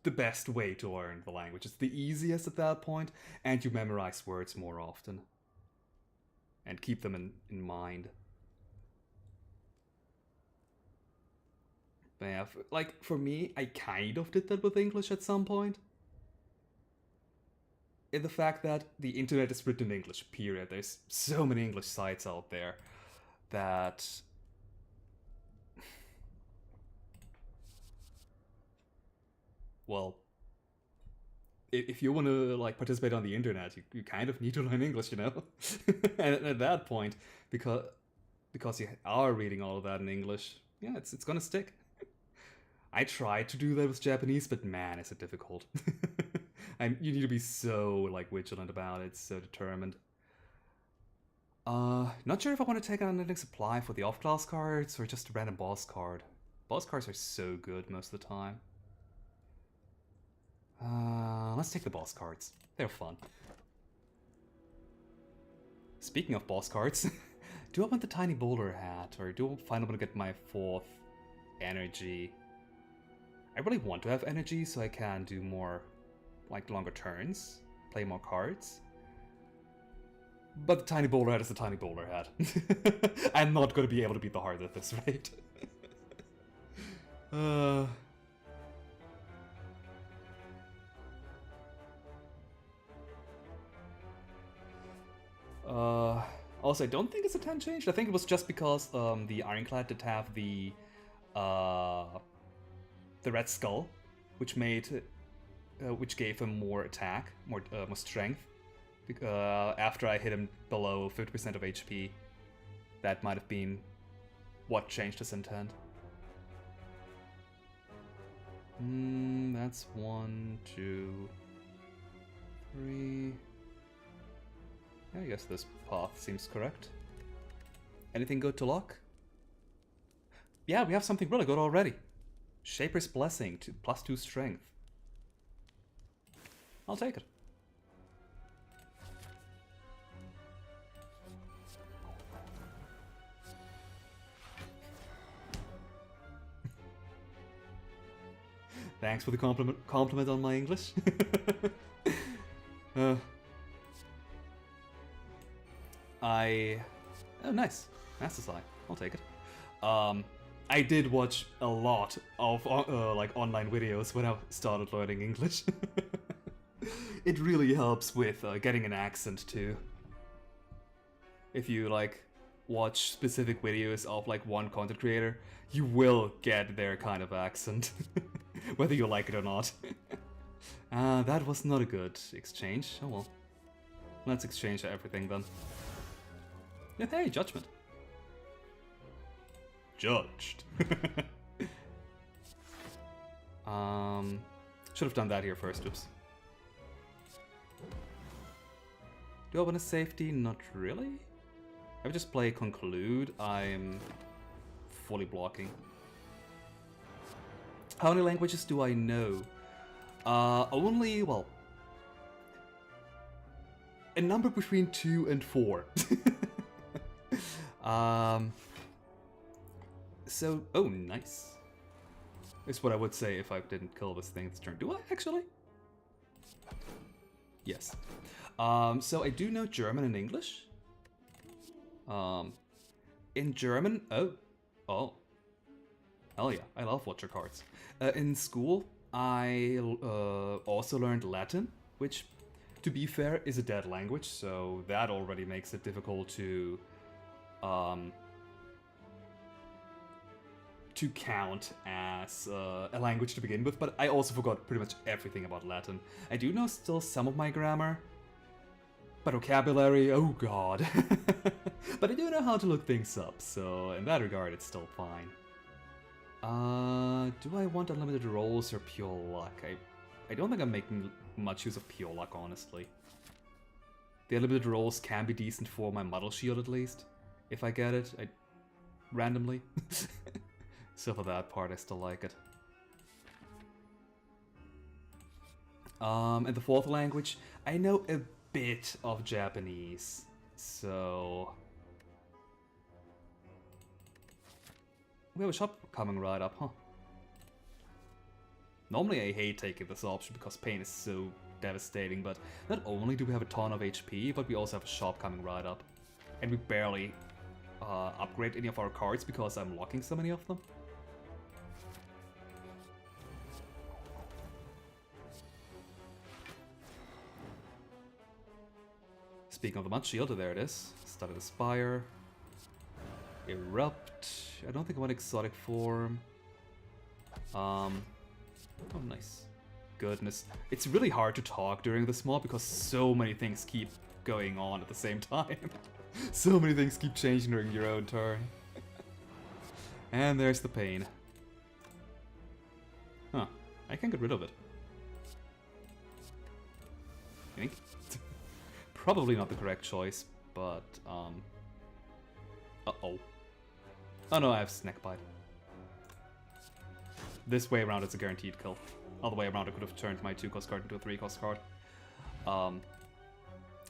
the best way to learn the language. It's the easiest at that point, and you memorize words more often and keep them in mind. But yeah, like for me, I kind of did that with English at some point. In the fact that the internet is written in English, period. There's so many English sites out there that well, if you want to like participate on the internet, you kind of need to learn English, you know. And at that point, because you are reading all of that in English, yeah, it's gonna stick. I tried to do that with Japanese, but man, is it difficult. You need to be so like vigilant about it, so determined. Not sure if I want to take an unending supply for the off-class cards or just a random boss card. Boss cards are so good most of the time. Let's take the boss cards. They're fun. Speaking of boss cards, do I want the tiny bowler hat, or do I finally want to get my 4th energy? I really want to have energy so I can do more, like, longer turns, play more cards. But the tiny bowler hat is the tiny bowler hat. I'm not going to be able to beat the heart at this rate. Also, I don't think it's a 10 changed. I think it was just because the Ironclad did have the Red Skull, which gave him more attack, more strength. After I hit him below 50% of HP, that might have been what changed his intent. That's 1, 2, 3. I guess this path seems correct. Anything good to lock? Yeah, we have something really good already. Shaper's Blessing, +2 strength. I'll take it. Thanks for the compliment on my English. Oh, nice. Master Side. I'll take it. I did watch a lot of like online videos when I started learning English. It really helps with getting an accent too. If you like watch specific videos of like one content creator, you will get their kind of accent, whether you like it or not. That was not a good exchange. Oh well. Let's exchange everything then. Yeah, hey, judgment. Judged. Should have done that here first, oops. Do I want a safety? Not really. I would just play Conclude. I'm fully blocking. How many languages do I know? Only, well, a number between 2 and 4. So, oh, nice. Is what I would say if I didn't kill this thing this turn. Do I, actually? Yes. So I do know German and English. In German, oh. Hell yeah, I love watcher cards. In school, I also learned Latin, which, to be fair, is a dead language, so that already makes it difficult to count as a language to begin with, but I also forgot pretty much everything about Latin. I do know still some of my grammar, But vocabulary, oh god. But I do know how to look things up, so in that regard it's still fine. Do I want unlimited rolls or pure luck? I don't think I'm making much use of pure luck, honestly. The unlimited rolls can be decent for my muddle shield at least. If I get it, randomly. So for that part I still like it. And the fourth language, I know a bit of Japanese, so... We have a shop coming right up, huh? Normally I hate taking this option because pain is so devastating, but not only do we have a ton of HP, but we also have a shop coming right up. And we barely upgrade any of our cards because I'm locking so many of them. Speaking of the Mud Shield, there it is. Started a Spire. Erupt. I don't think I want exotic form. Oh, nice. Goodness. It's really hard to talk during this mob because so many things keep going on at the same time. So many things keep changing during your own turn. And there's the pain. Huh. I can get rid of it. Think? Probably not the correct choice, but, uh-oh. Oh no, I have Snecko. This way around it's a guaranteed kill. Other way around I could have turned my 2-cost card into a 3-cost card.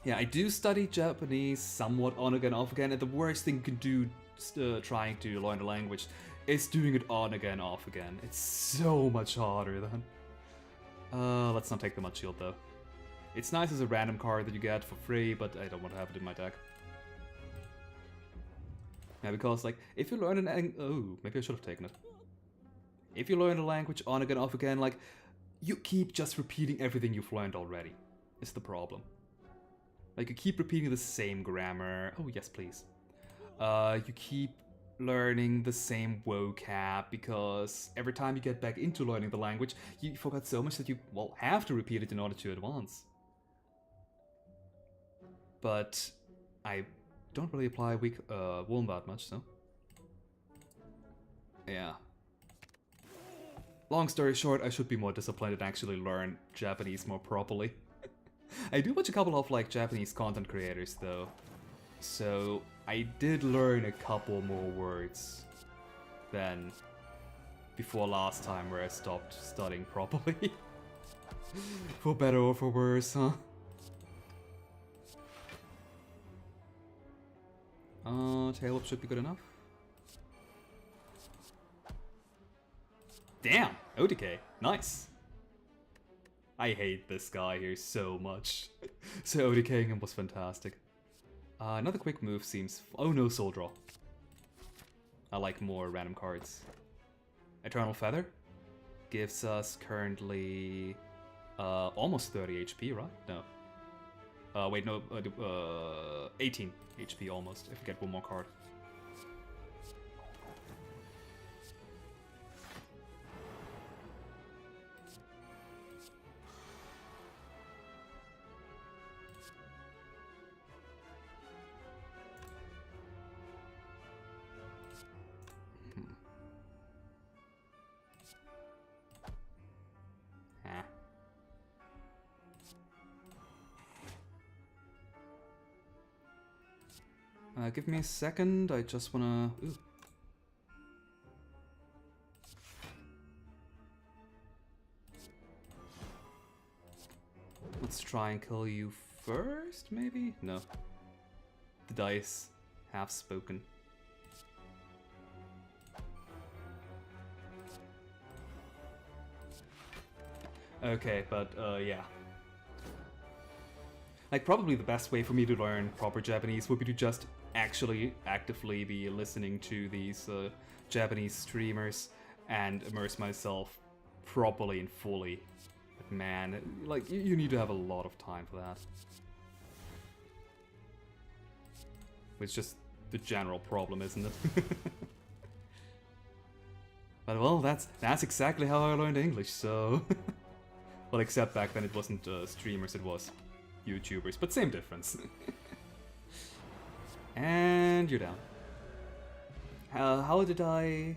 Yeah, I do study Japanese somewhat on again, off again, and the worst thing you can do trying to learn the language is doing it on again, off again. It's so much harder then. Let's not take the Mud Shield though. It's nice as a random card that you get for free, but I don't want to have it in my deck. Yeah, because, like, if you learn an oh, maybe I should have taken it. If you learn a language on again, off again, like, you keep just repeating everything you've learned already. Is the problem. Like, you keep repeating the same grammar. Oh, yes, please. You keep learning the same vocab, because every time you get back into learning the language, you forgot so much that you, well, have to repeat it in order to advance. But I don't really apply Womb that much, so... Yeah. Long story short, I should be more disciplined and actually learn Japanese more properly. I do watch a couple of, like, Japanese content creators, though. So, I did learn a couple more words than before last time where I stopped studying properly. For better or for worse, huh? Tail whip should be good enough. Damn! OTK. Nice! I hate this guy here so much. So OTKing him was fantastic. Another quick move seems... Oh no, Soul Draw. I like more random cards. Eternal Feather gives us currently almost 30 HP, right? No. Wait, no, 18 HP almost, if we get one more card. Give me a second, I just wanna... Ooh. Let's try and kill you first, maybe? No. The dice have spoken. Okay, but, yeah. Like, probably the best way for me to learn proper Japanese would be to just actually actively be listening to these Japanese streamers and immerse myself properly and fully. But man, like, you need to have a lot of time for that. It's just the general problem, isn't it? But well, that's exactly how I learned English, so... Well, except back then it wasn't streamers, it was YouTubers, but same difference. And you're down. How did I...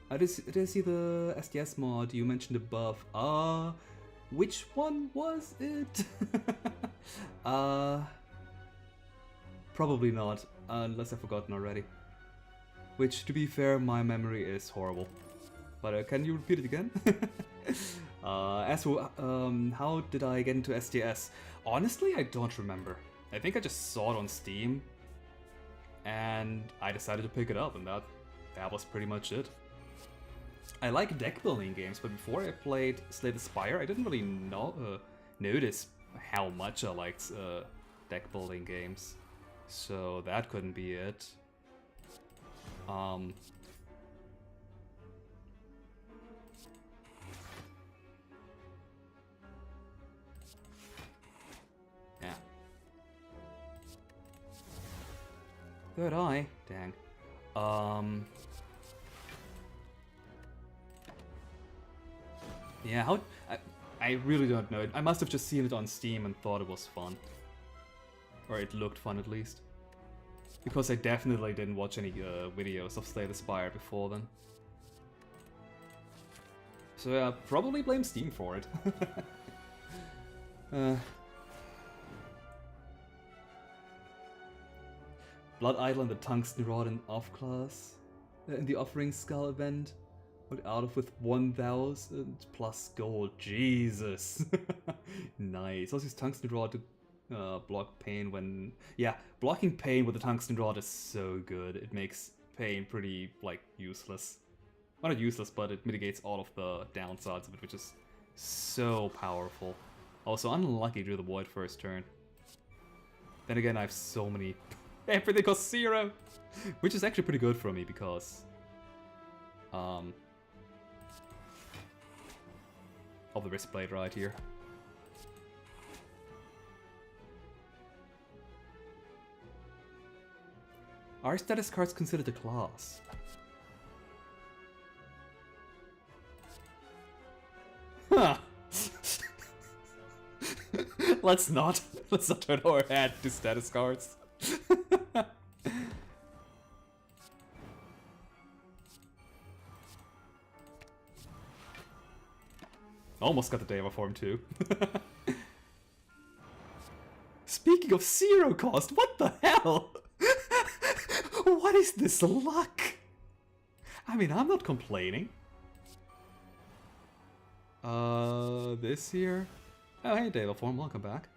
did I see the SDS mod you mentioned above? Which one was it? Probably not, unless I've forgotten already. Which, to be fair, my memory is horrible. But can you repeat it again? As for how did I get into SDS? Honestly, I don't remember. I think I just saw it on Steam, and I decided to pick it up, and that was pretty much it. I like deck building games, but before I played Slay the Spire, I didn't really notice how much I liked deck building games. So that couldn't be it. Yeah. Third eye? Dang. Yeah, I really don't know. I must have just seen it on Steam and thought it was fun. Or it looked fun at least. Because I definitely didn't watch any videos of Slay the Spire before then. So yeah, probably blame Steam for it. Blood Idol and the Tungsten Rod in off-class. In the Offering Skull event. Went out of with 1,000 plus gold. Jesus. Nice. Also use Tungsten Rod to block pain when... Yeah, blocking pain with the Tungsten Rod is so good. It makes pain pretty, like, useless. Well, not useless, but it mitigates all of the downsides of it, which is so powerful. Also, unlucky drew the Void first turn. Then again, I have so many... Everything costs 0! Which is actually pretty good for me, because... of the Wristblade right here. Are status cards considered a class? Huh. Let's not turn our head to status cards. Almost got the Deva form too. Speaking of 0 cost, what the hell? What is this luck? I mean, I'm not complaining. This here? Oh, hey, Deva form, welcome back.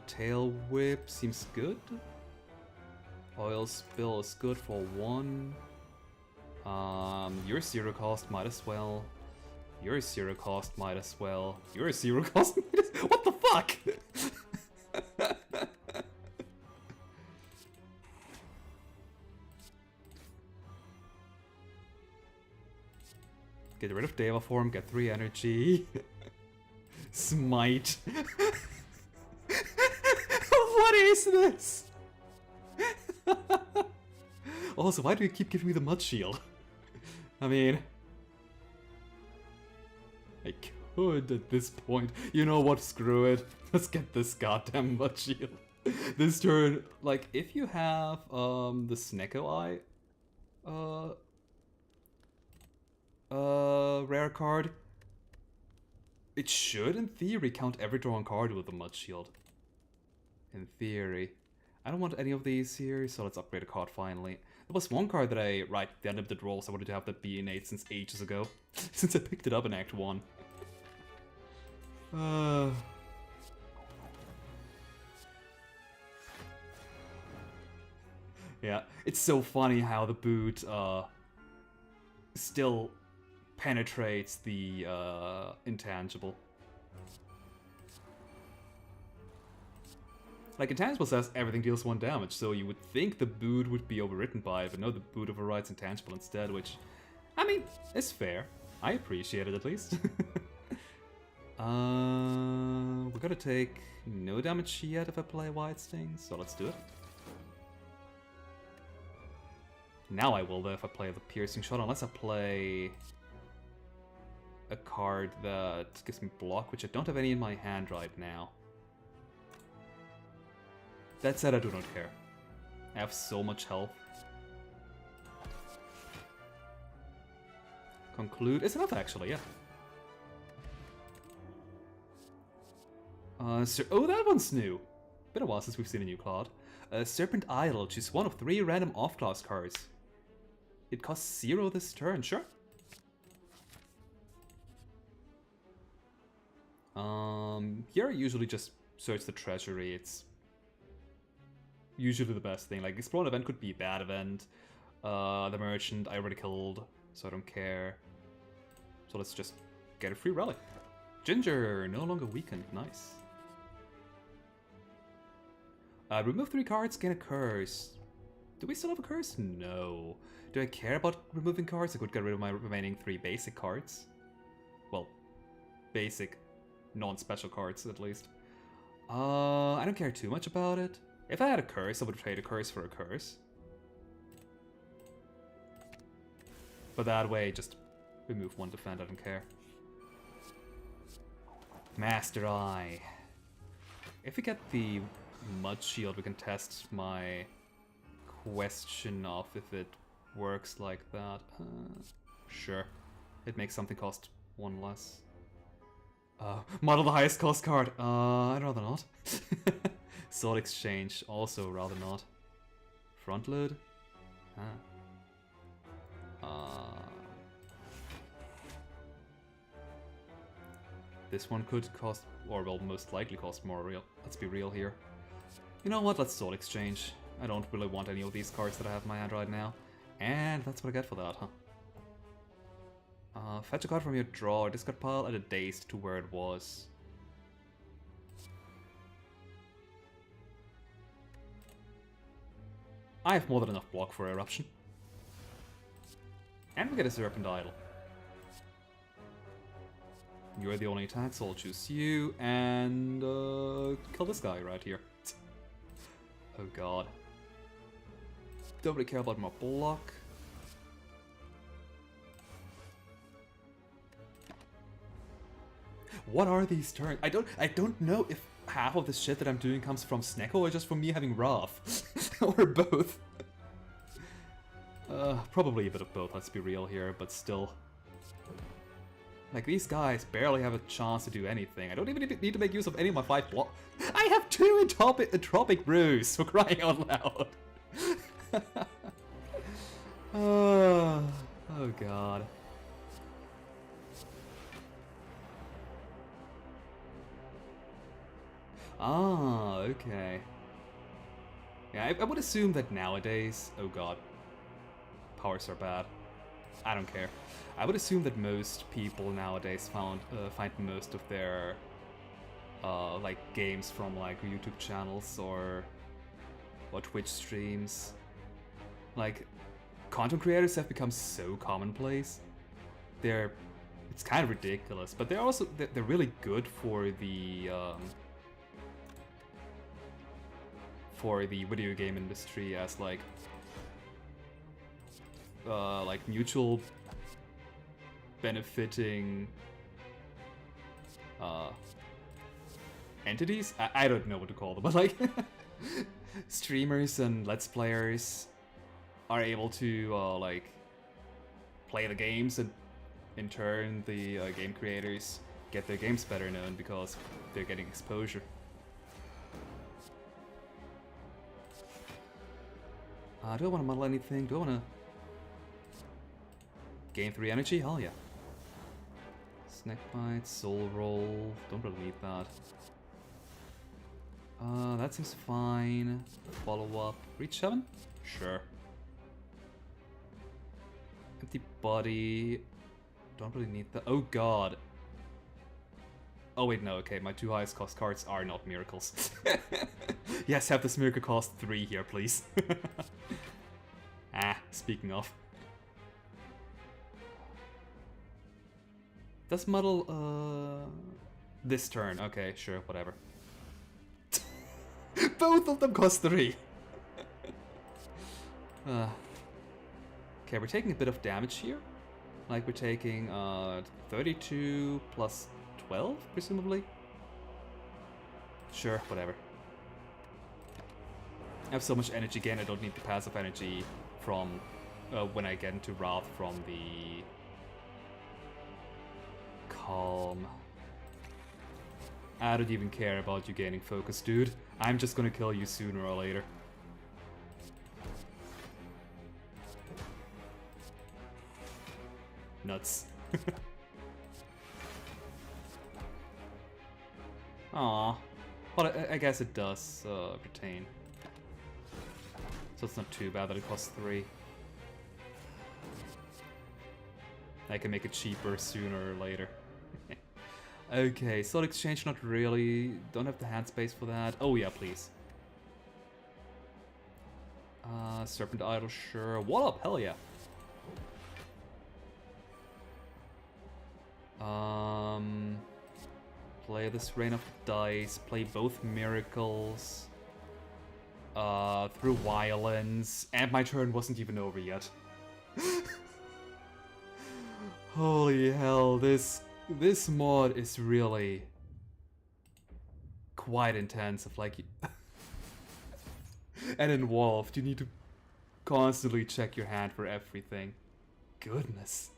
Tail Whip seems good. Oil Spill is good for 1. Your 0 cost might as well. Your 0 cost might as well. Your 0 cost might as... What the fuck? Get rid of Deva form, get 3 energy. Smite. What is this? Also, why do you keep giving me the Mud Shield? I mean... I could at this point. You know what, screw it. Let's get this goddamn Mud Shield. This turn, like, if you have, the Snecko Eye, rare card, it should, in theory, count every drawn card with the Mud Shield. In theory. I don't want any of these here, so let's upgrade a card finally. There was one card that I, right, the unlimited rolls, I wanted to have that be innate since ages ago. Since I picked it up in Act 1. Yeah, it's so funny how the boot, still penetrates the, intangible. Like, Intangible says everything deals 1 damage, so you would think the boot would be overwritten by it, but no, the boot overrides Intangible instead, which, I mean, is fair. I appreciate it, at least. We're gonna take no damage yet if I play White Sting, so let's do it. Now I will, though, if I play the Piercing Shot, unless I play... a card that gives me block, which I don't have any in my hand right now. That said, I do not care. I have so much health. Conclude is enough, actually, yeah. Oh, that one's new. Been a while since we've seen a new card. Serpent Idol. Choose one of 3 random off-class cards. It costs 0 this turn, sure. Here I usually just search the treasury. It's usually the best thing. Like, Explore an Event could be a bad event. The Merchant I already killed, so I don't care. So let's just get a free relic. Ginger, no longer weakened. Nice. Remove 3 cards, gain a curse. Do we still have a curse? No. Do I care about removing cards? I could get rid of my remaining 3 basic cards. Well, basic, non-special cards at least. I don't care too much about it. If I had a curse, I would trade a curse for a curse. But that way, just remove 1 defend, I don't care. Master Eye. If we get the Mud Shield, we can test my question of if it works like that. Sure. It makes something cost 1 less. Model the highest cost card. I'd rather not. Sword Exchange, also rather not. Front load? This one could cost, or will most likely cost more real. Let's be real here. You know what, let's Sword Exchange. I don't really want any of these cards that I have in my hand right now. And that's what I get for that, huh? Fetch a card from your draw or discard pile, add a dazed to where it was. I have more than enough block for Eruption. And we get a Serpent Idol. You're the only attack, so I'll choose you and kill this guy right here. Oh god. Don't really care about my block. What are these turns? I don't know if half of the shit that I'm doing comes from Snecko or just from me having Wrath. Or both. Probably a bit of both, let's be real here, but still. Like, these guys barely have a chance to do anything. I don't even need to make use of any of my 5 block. I have 2 Entropic Brews, for crying out loud. Oh god. Ah, okay. Yeah, I would assume that nowadays... Oh god. Powers are bad. I don't care. I would assume that most people nowadays find most of their like games from like YouTube channels or Twitch streams. Like, content creators have become so commonplace. It's kind of ridiculous, but they're also they're really good for the video game industry as like mutual benefiting entities? I don't know what to call them, but like streamers and let's players are able to like play the games, and in turn the game creators get their games better known because they're getting exposure. Do I want to model anything? Do I want to gain 3 energy? Hell yeah. Snack Bite, Soul Roll, don't really need that. That seems fine. Follow up. Reach 7? Sure. Empty Body. Don't really need that. Oh god. Oh wait, no, okay, my 2 highest cost cards are not miracles. Yes, have this miracle cost 3 here, please. Speaking of. Does muddle, this turn. Okay, sure, whatever. Both of them cost 3. Okay, we're taking a bit of damage here. Like we're taking 32 plus 12, presumably? Sure, whatever. I have so much energy gain, I don't need the passive energy from when I get into Wrath from the Calm. I don't even care about you gaining focus, dude. I'm just gonna kill you sooner or later. Nuts. Aww. But I guess it does retain. So it's not too bad that it costs 3. I can make it cheaper sooner or later. Okay, Soul Exchange not really. Don't have the hand space for that. Oh yeah, please. Serpent Idol, sure. What up? Hell yeah. Play this Rain of Dice. Play both Miracles. Through Violence. And my turn wasn't even over yet. Holy hell, this mod is really quite intensive. Like, and involved. You need to constantly check your hand for everything. Goodness.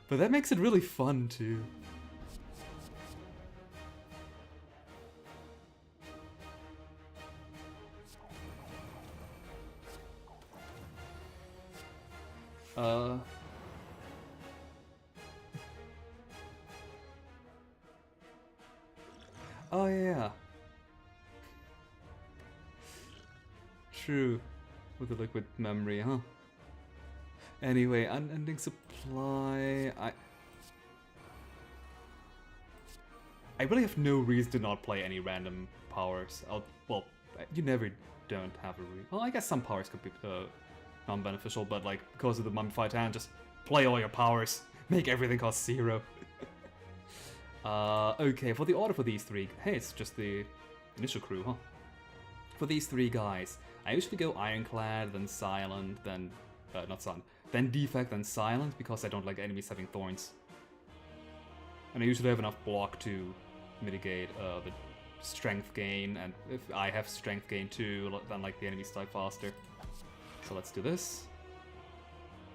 But that makes it really fun too. Oh yeah. True. With the liquid memory, huh? Anyway, unending supply. I really have no reason to not play any random powers. Well, you never don't have a reason. Well, I guess some powers could be non-beneficial, but like because of the mummified hand, just play all your powers. Make everything cost 0. Okay, for the order for these 3... Hey, it's just the initial crew, huh? For these 3 guys, I usually go Ironclad, then Silent, then... not Silent. Then Defect, then Silent, because I don't like enemies having thorns. And I usually have enough block to mitigate the strength gain, and if I have strength gain too, then like the enemies die faster. So let's do this.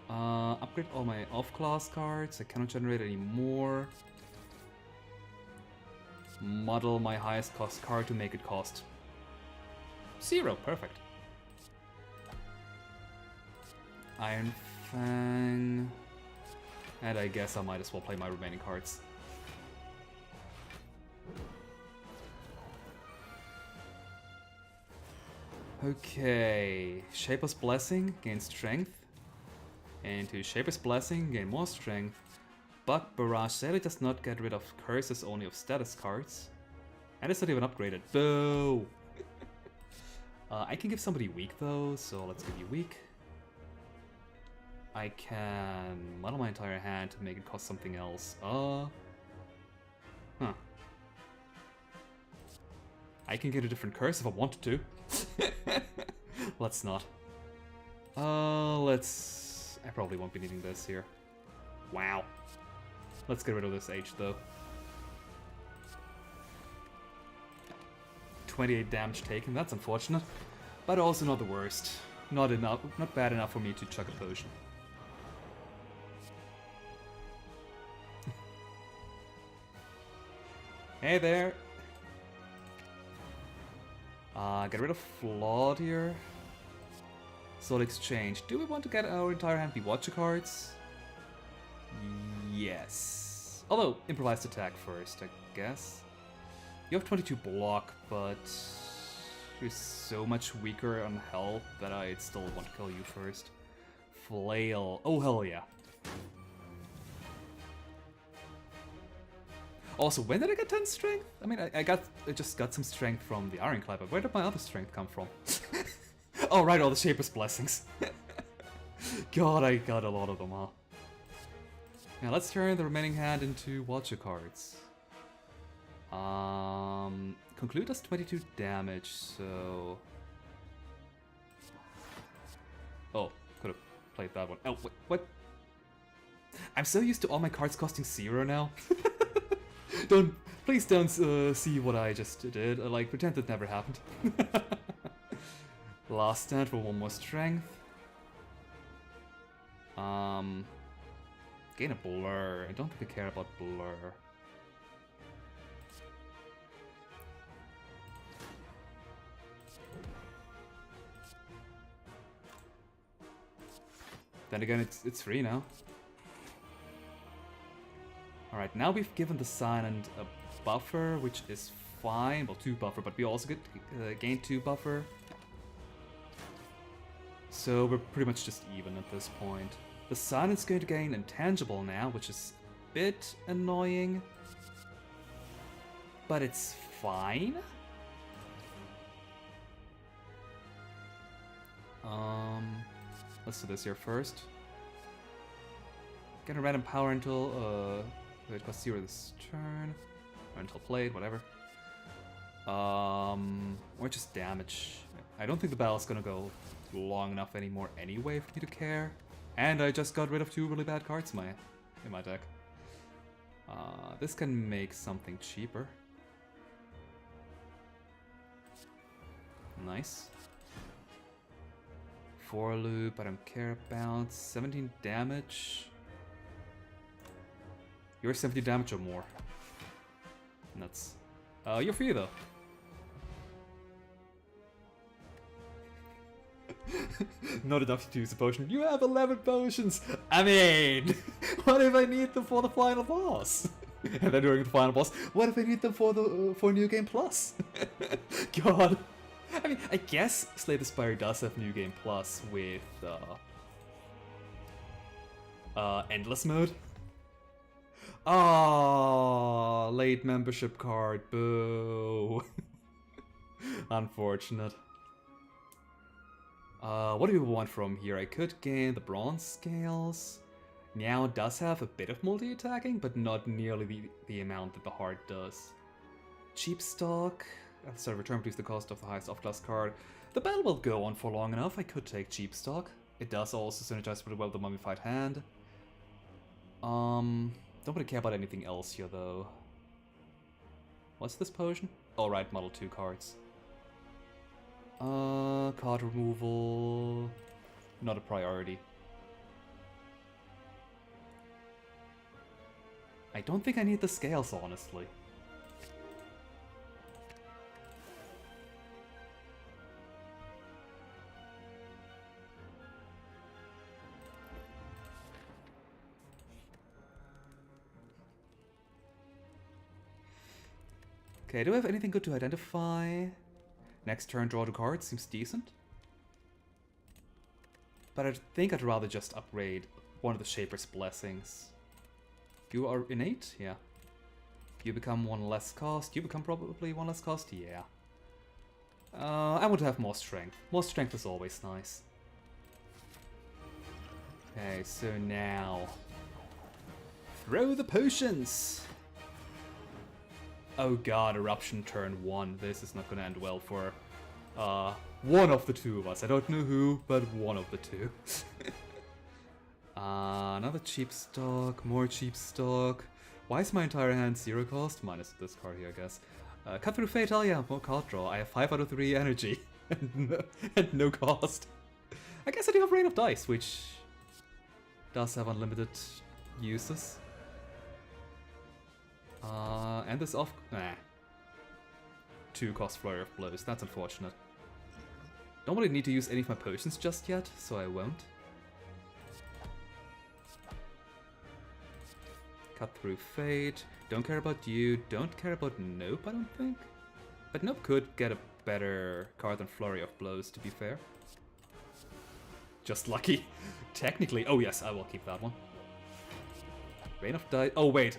Upgrade all my off-class cards. I cannot generate any more. Model my highest cost card to make it cost 0. Perfect. Iron Fang. And I guess I might as well play my remaining cards. Okay. Shaper's Blessing, gain strength. Into Shaper's Blessing, gain more strength. But Barrage sadly does not get rid of curses, only of status cards. And it's not even upgraded. Boo! I can give somebody weak though, so let's give you weak. I can model my entire hand to make it cost something else. Huh. I can get a different curse if I wanted to. Let's not. I probably won't be needing this here. Wow. Let's get rid of this H though. 28 damage taken, that's unfortunate. But also not the worst. Not bad enough for me to chuck a potion. Hey there! Get rid of Flawed here. Soul Exchange. Do we want to get our entire hand be Watcher cards? Yes. Although, Improvised Attack first, I guess. You have 22 block, but you're so much weaker on health that I'd still want to kill you first. Flail. Oh, hell yeah. Also, when did I get 10 strength? I mean, I just got some strength from the Ironclad, but where did my other strength come from? Oh, right, all the Shaper's Blessings. God, I got a lot of them, huh? Now let's turn the remaining hand into Watcher cards. Conclude does 22 damage, so... Oh, could have played that one. Oh, wait, what? I'm so used to all my cards costing 0 now. Please don't see what I just did. Like, pretend it never happened. Last stand for 1 more strength. Gain a blur. I don't think I care about blur. Then again, it's free now. Alright, now we've given the Silent a buffer, which is fine. Well, 2 buffer, but we also get gain 2 buffer. So we're pretty much just even at this point. The Silent's going to gain Intangible now, which is a bit annoying. But it's fine. Let's do this here first. Get a random power until it costs 0 this turn. Or until played, whatever. Or just damage. I don't think the battle's gonna go long enough anymore anyway for me to care. And I just got rid of 2 really bad cards in my deck. This can make something cheaper. Nice. 4 loop, I don't care about. 17 damage. You're 70 damage or more. Nuts. You're free though. Not enough to use a potion. You have 11 potions! I mean, what if I need them for the final boss? And then during the final boss, what if I need them for New Game Plus? God. I mean, I guess Slay the Spire does have New Game Plus with Endless Mode. Oh, late membership card, boo. Unfortunate. What do we want from here? I could gain the bronze scales. Meow does have a bit of multi-attacking, but not nearly the amount that the heart does. Cheap stock. So return reduce the cost of the highest off-class card. The battle will go on for long enough. I could take cheap stock. It does also synergize pretty well with the mummified hand. Don't really care about anything else here though. What's this potion? Alright, model 2 cards. Card removal. Not a priority. I don't think I need the scales, honestly. Okay, do I have anything good to identify? Next turn, draw 2 cards, seems decent. But I think I'd rather just upgrade one of the Shaper's Blessings. You are innate? Yeah. You become 1 less cost. You become probably 1 less cost? Yeah. I want to have more strength. More strength is always nice. Okay, so now... throw the potions! Oh god, Eruption turn 1. This is not gonna end well for one of the 2 of us. I don't know who, but one of the 2. Another cheap stock, more cheap stock. Why is my entire hand 0 cost? Minus this card here, I guess. Cut through Fate, oh yeah, more card draw. I have 5 out of 3 energy and no cost. I guess I do have Rain of Dice, which does have unlimited uses. And this off... nah. 2 cost Flurry of Blows, that's unfortunate. Don't really need to use any of my potions just yet, so I won't. Cut through Fate. Don't care about you. Don't care about Nope, I don't think. But Nope could get a better card than Flurry of Blows, to be fair. Just lucky. Technically. Oh yes, I will keep that one. Rain of Dice. Oh wait.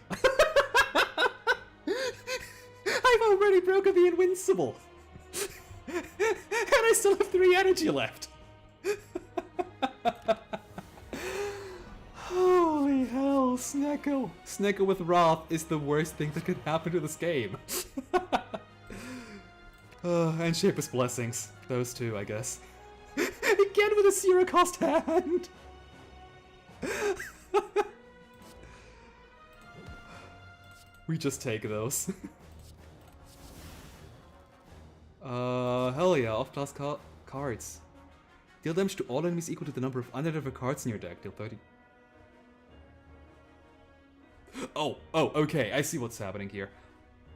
I've already broken the Invincible! And I still have 3 energy left! Holy hell, Snecko! Snecko with Wrath is the worst thing that could happen to this game. And Shaper's Blessings. Those 2, I guess. Again with a 0 cost hand! We just take those. Hell yeah, off-class cards. Deal damage to all enemies equal to the number of unidentified cards in your deck. Deal 30. Oh, okay, I see what's happening here.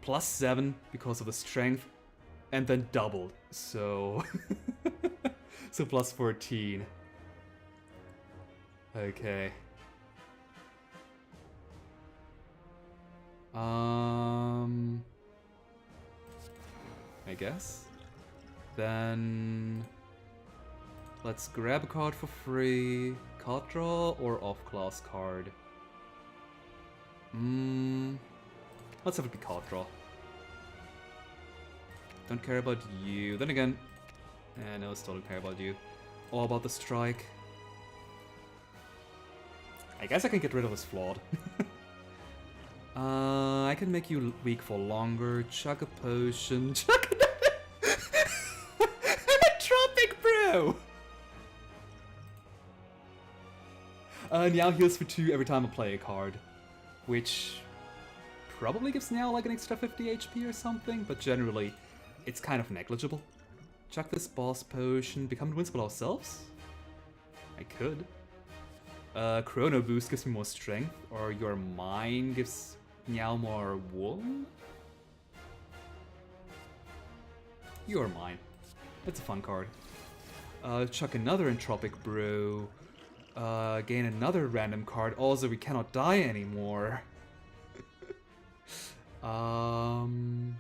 +7 because of the strength, and then doubled. So... so +14. Okay. I guess. Then let's grab a card for free. Card draw or off-class card? Let's have it be card draw. Don't care about you. Then again, no, still don't care about you. All about the strike. I guess I can get rid of this flawed. I can make you weak for longer. Chug a potion. Chug I'm a tropic bro! Niao heals for 2 every time I play a card. Which probably gives Niao like an extra 50 HP or something, but generally it's kind of negligible. Chuck this boss potion, become invincible ourselves? I could. Chrono Boost gives me more strength, or your mind gives Niao more wool? You're mine. It's a fun card. Chuck another Entropic Bro. Gain another random card. Also, we cannot die anymore. Gain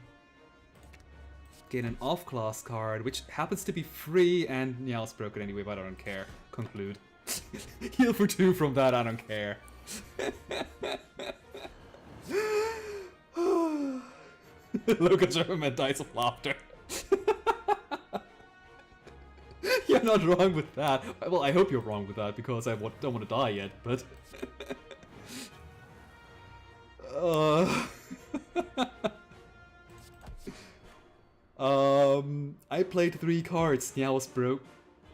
an off-class card, which happens to be free, and Niao's broken anyway, but I don't care. Conclude. Heal for 2 from that, I don't care. Look at German dies of laughter. You're not wrong with that. Well, I hope you're wrong with that, because I don't want to die yet, but... I played 3 cards. Niao was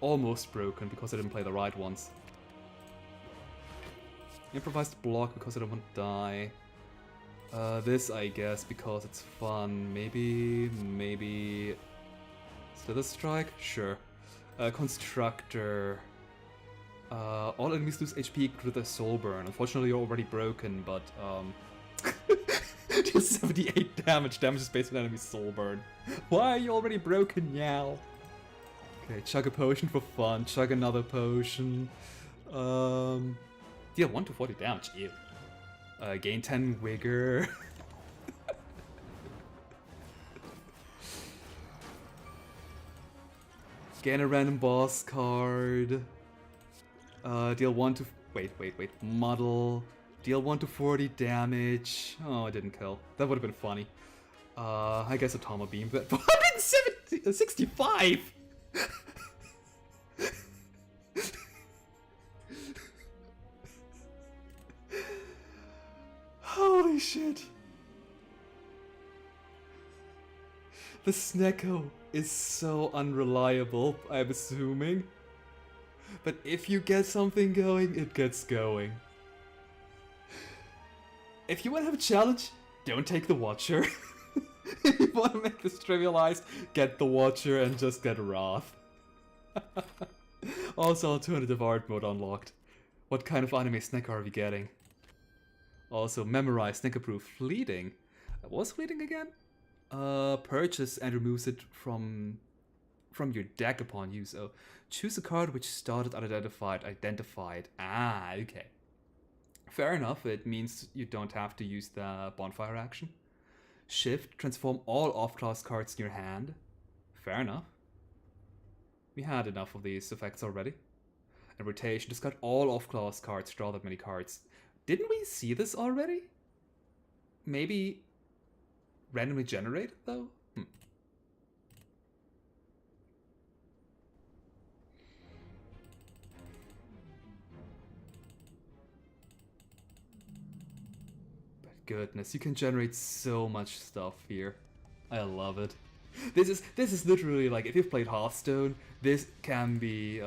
almost broken because I didn't play the right ones. Improvised block because I don't want to die. This, I guess, because it's fun. Maybe... Slither Strike? Sure. Constructor. All enemies lose HP with a soul burn. Unfortunately, you're already broken, but deal 78 damage. Damage is based on enemy soul burn. Why are you already broken, Niao? Okay, chug a potion for fun. Chug another potion. Deal 1 to 40 damage. Ew. Gain 10 vigor. Gain a random boss card. Deal 1 to... Wait. Muddle. Deal 1 to 40 damage. Oh, it didn't kill. That would have been funny. I guess Atoma Beam, but 165! Holy shit. The Snecko is so unreliable, I'm assuming. But if you get something going, it gets going. If you want to have a challenge, don't take the Watcher. If you want to make this trivialized, get the Watcher and just get Wrath. Also, alternative art mode unlocked. What kind of anime Snecko are we getting? Also, memorize Snecko-proof fleeting. What was fleeting again? Purchase and removes it from your deck upon use. Oh, choose a card which started identified. Ah, okay. Fair enough, it means you don't have to use the bonfire action. Shift, transform all off-class cards in your hand. Fair enough. We had enough of these effects already. And rotation, discard all off-class cards, draw that many cards. Didn't we see this already? Maybe randomly generated, though? But goodness, you can generate so much stuff here. I love it. This is literally like, if you've played Hearthstone, this can be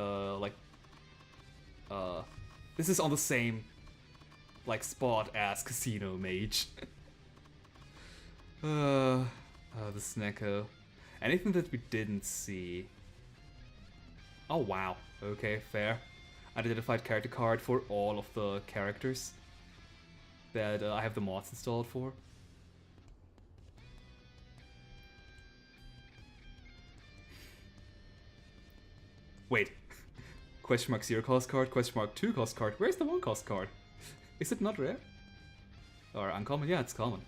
this is on the same spot as Casino Mage. The Snecko. Anything that we didn't see? Oh wow, okay, fair. Identified character card for all of the characters that I have the mods installed for. Wait. Question mark 0 cost card, question mark 2 cost card. Where's the 1 cost card? Is it not rare? Or uncommon? Yeah, it's common.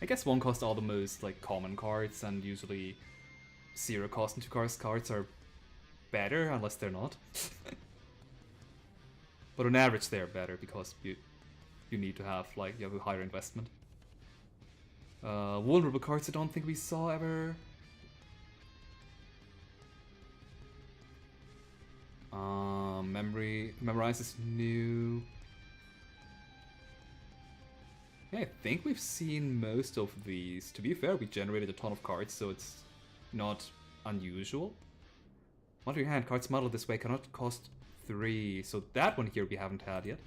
I guess 1 cost all the most like common cards, and usually 0 cost and 2 cost cards are better unless they're not. But on average they're better because you need to have like you have a higher investment. Vulnerable cards I don't think we saw ever. Memorize is new. Yeah, I think we've seen most of these. To be fair, we generated a ton of cards, so it's not unusual. On the other hand, cards modeled this way cannot cost 3, so that one here we haven't had yet.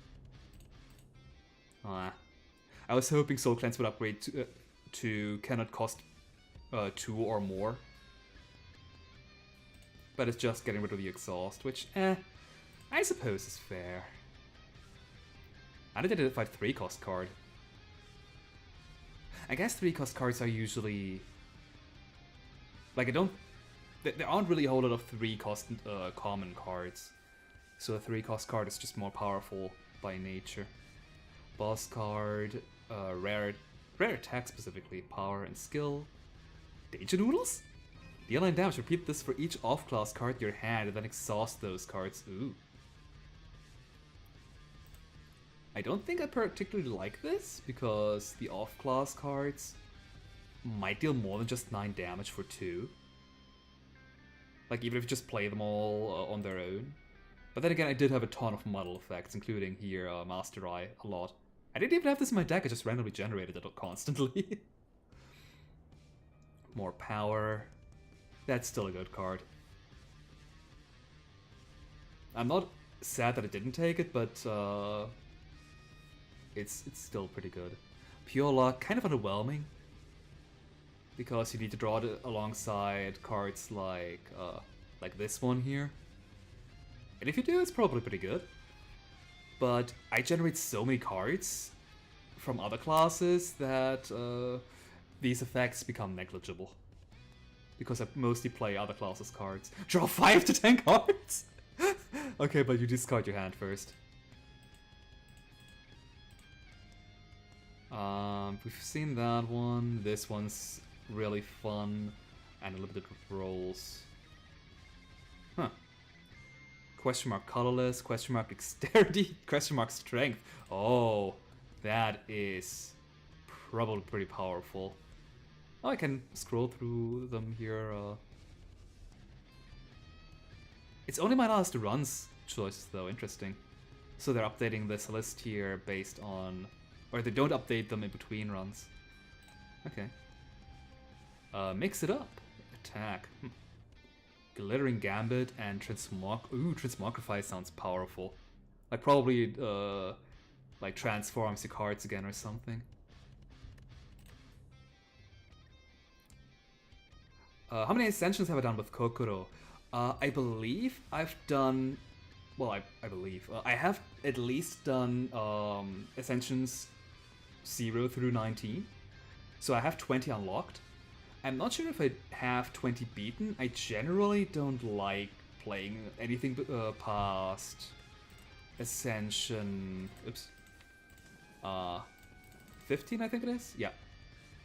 I was hoping Soul Cleanse would upgrade to cannot cost 2 or more. But it's just getting rid of the exhaust, which, I suppose is fair. And it identified 3 cost card. I guess 3 cost cards are usually... Like, there aren't really a whole lot of 3 cost common cards. So a 3 cost card is just more powerful by nature. Boss card, rare attack specifically, power and skill. Danger Noodles? Deal 9 damage, repeat this for each off-class card in your hand and then exhaust those cards. Ooh. I don't think I particularly like this, because the off-class cards might deal more than just 9 damage for 2. Like, even if you just play them all on their own. But then again, I did have a ton of model effects, including here, Master Eye, a lot. I didn't even have this in my deck, I just randomly generated it constantly. More power. That's still a good card. I'm not sad that I didn't take it, but it's still pretty good. Pure Luck, kind of underwhelming, because you need to draw it alongside cards like this one here. And if you do, it's probably pretty good. But I generate so many cards from other classes that these effects become negligible. Because I mostly play other classes' cards. Draw 5 to 10 cards? Okay, but you discard your hand first. We've seen that one. This one's really fun and limited rolls. Huh. Question mark colorless, question mark dexterity, question mark strength. Oh, that is probably pretty powerful. Oh, I can scroll through them here. It's only my last runs choices though, interesting. So they're updating this list here based on... Or they don't update them in between runs. Okay. Mix it up. Attack. Glittering Gambit and Transmogrify sounds powerful. Like probably like transforms your cards again or something. How many ascensions have I done with Kokoro? I believe I've done... Well, I believe. I have at least done ascensions 0 through 19. So I have 20 unlocked. I'm not sure if I have 20 beaten. I generally don't like playing anything past Ascension... Oops. 15, I think it is? Yeah.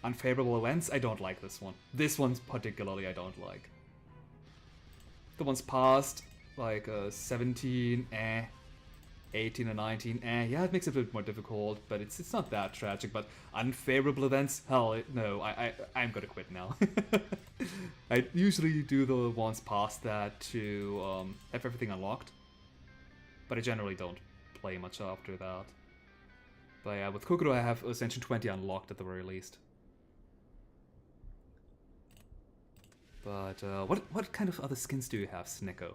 Unfavorable events, I don't like this one. This one's particularly I don't like. The ones past, like 17, 18 and 19, yeah, it makes it a bit more difficult, but it's not that tragic. But unfavorable events, hell, no, I'm gonna quit now. I usually do the ones past that to have everything unlocked, but I generally don't play much after that. But yeah, with Kokoro I have Ascension 20 unlocked at the very least. But what kind of other skins do you have, Snecko?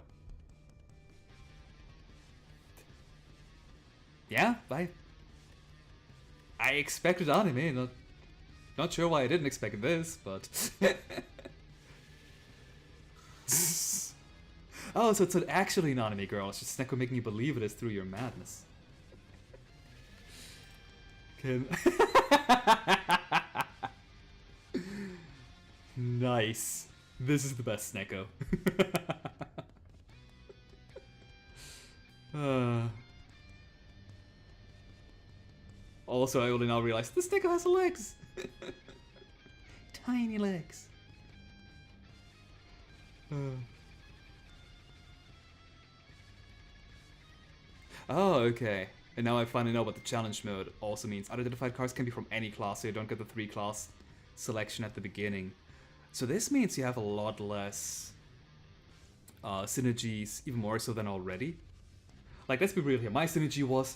Yeah, I expected anime, not sure why I didn't expect this, but... Oh, so it's actually an anime girl, it's just Snecko making you believe it is through your madness. Okay. Nice. This is the best Snecko. Also, I only now realize the Snecko has legs! Tiny legs. Oh, okay. And now I finally know what the challenge mode also means. Unidentified cards can be from any class, so you don't get the 3-class selection at the beginning. So this means you have a lot less synergies, even more so than already. Like, let's be real here. My synergy was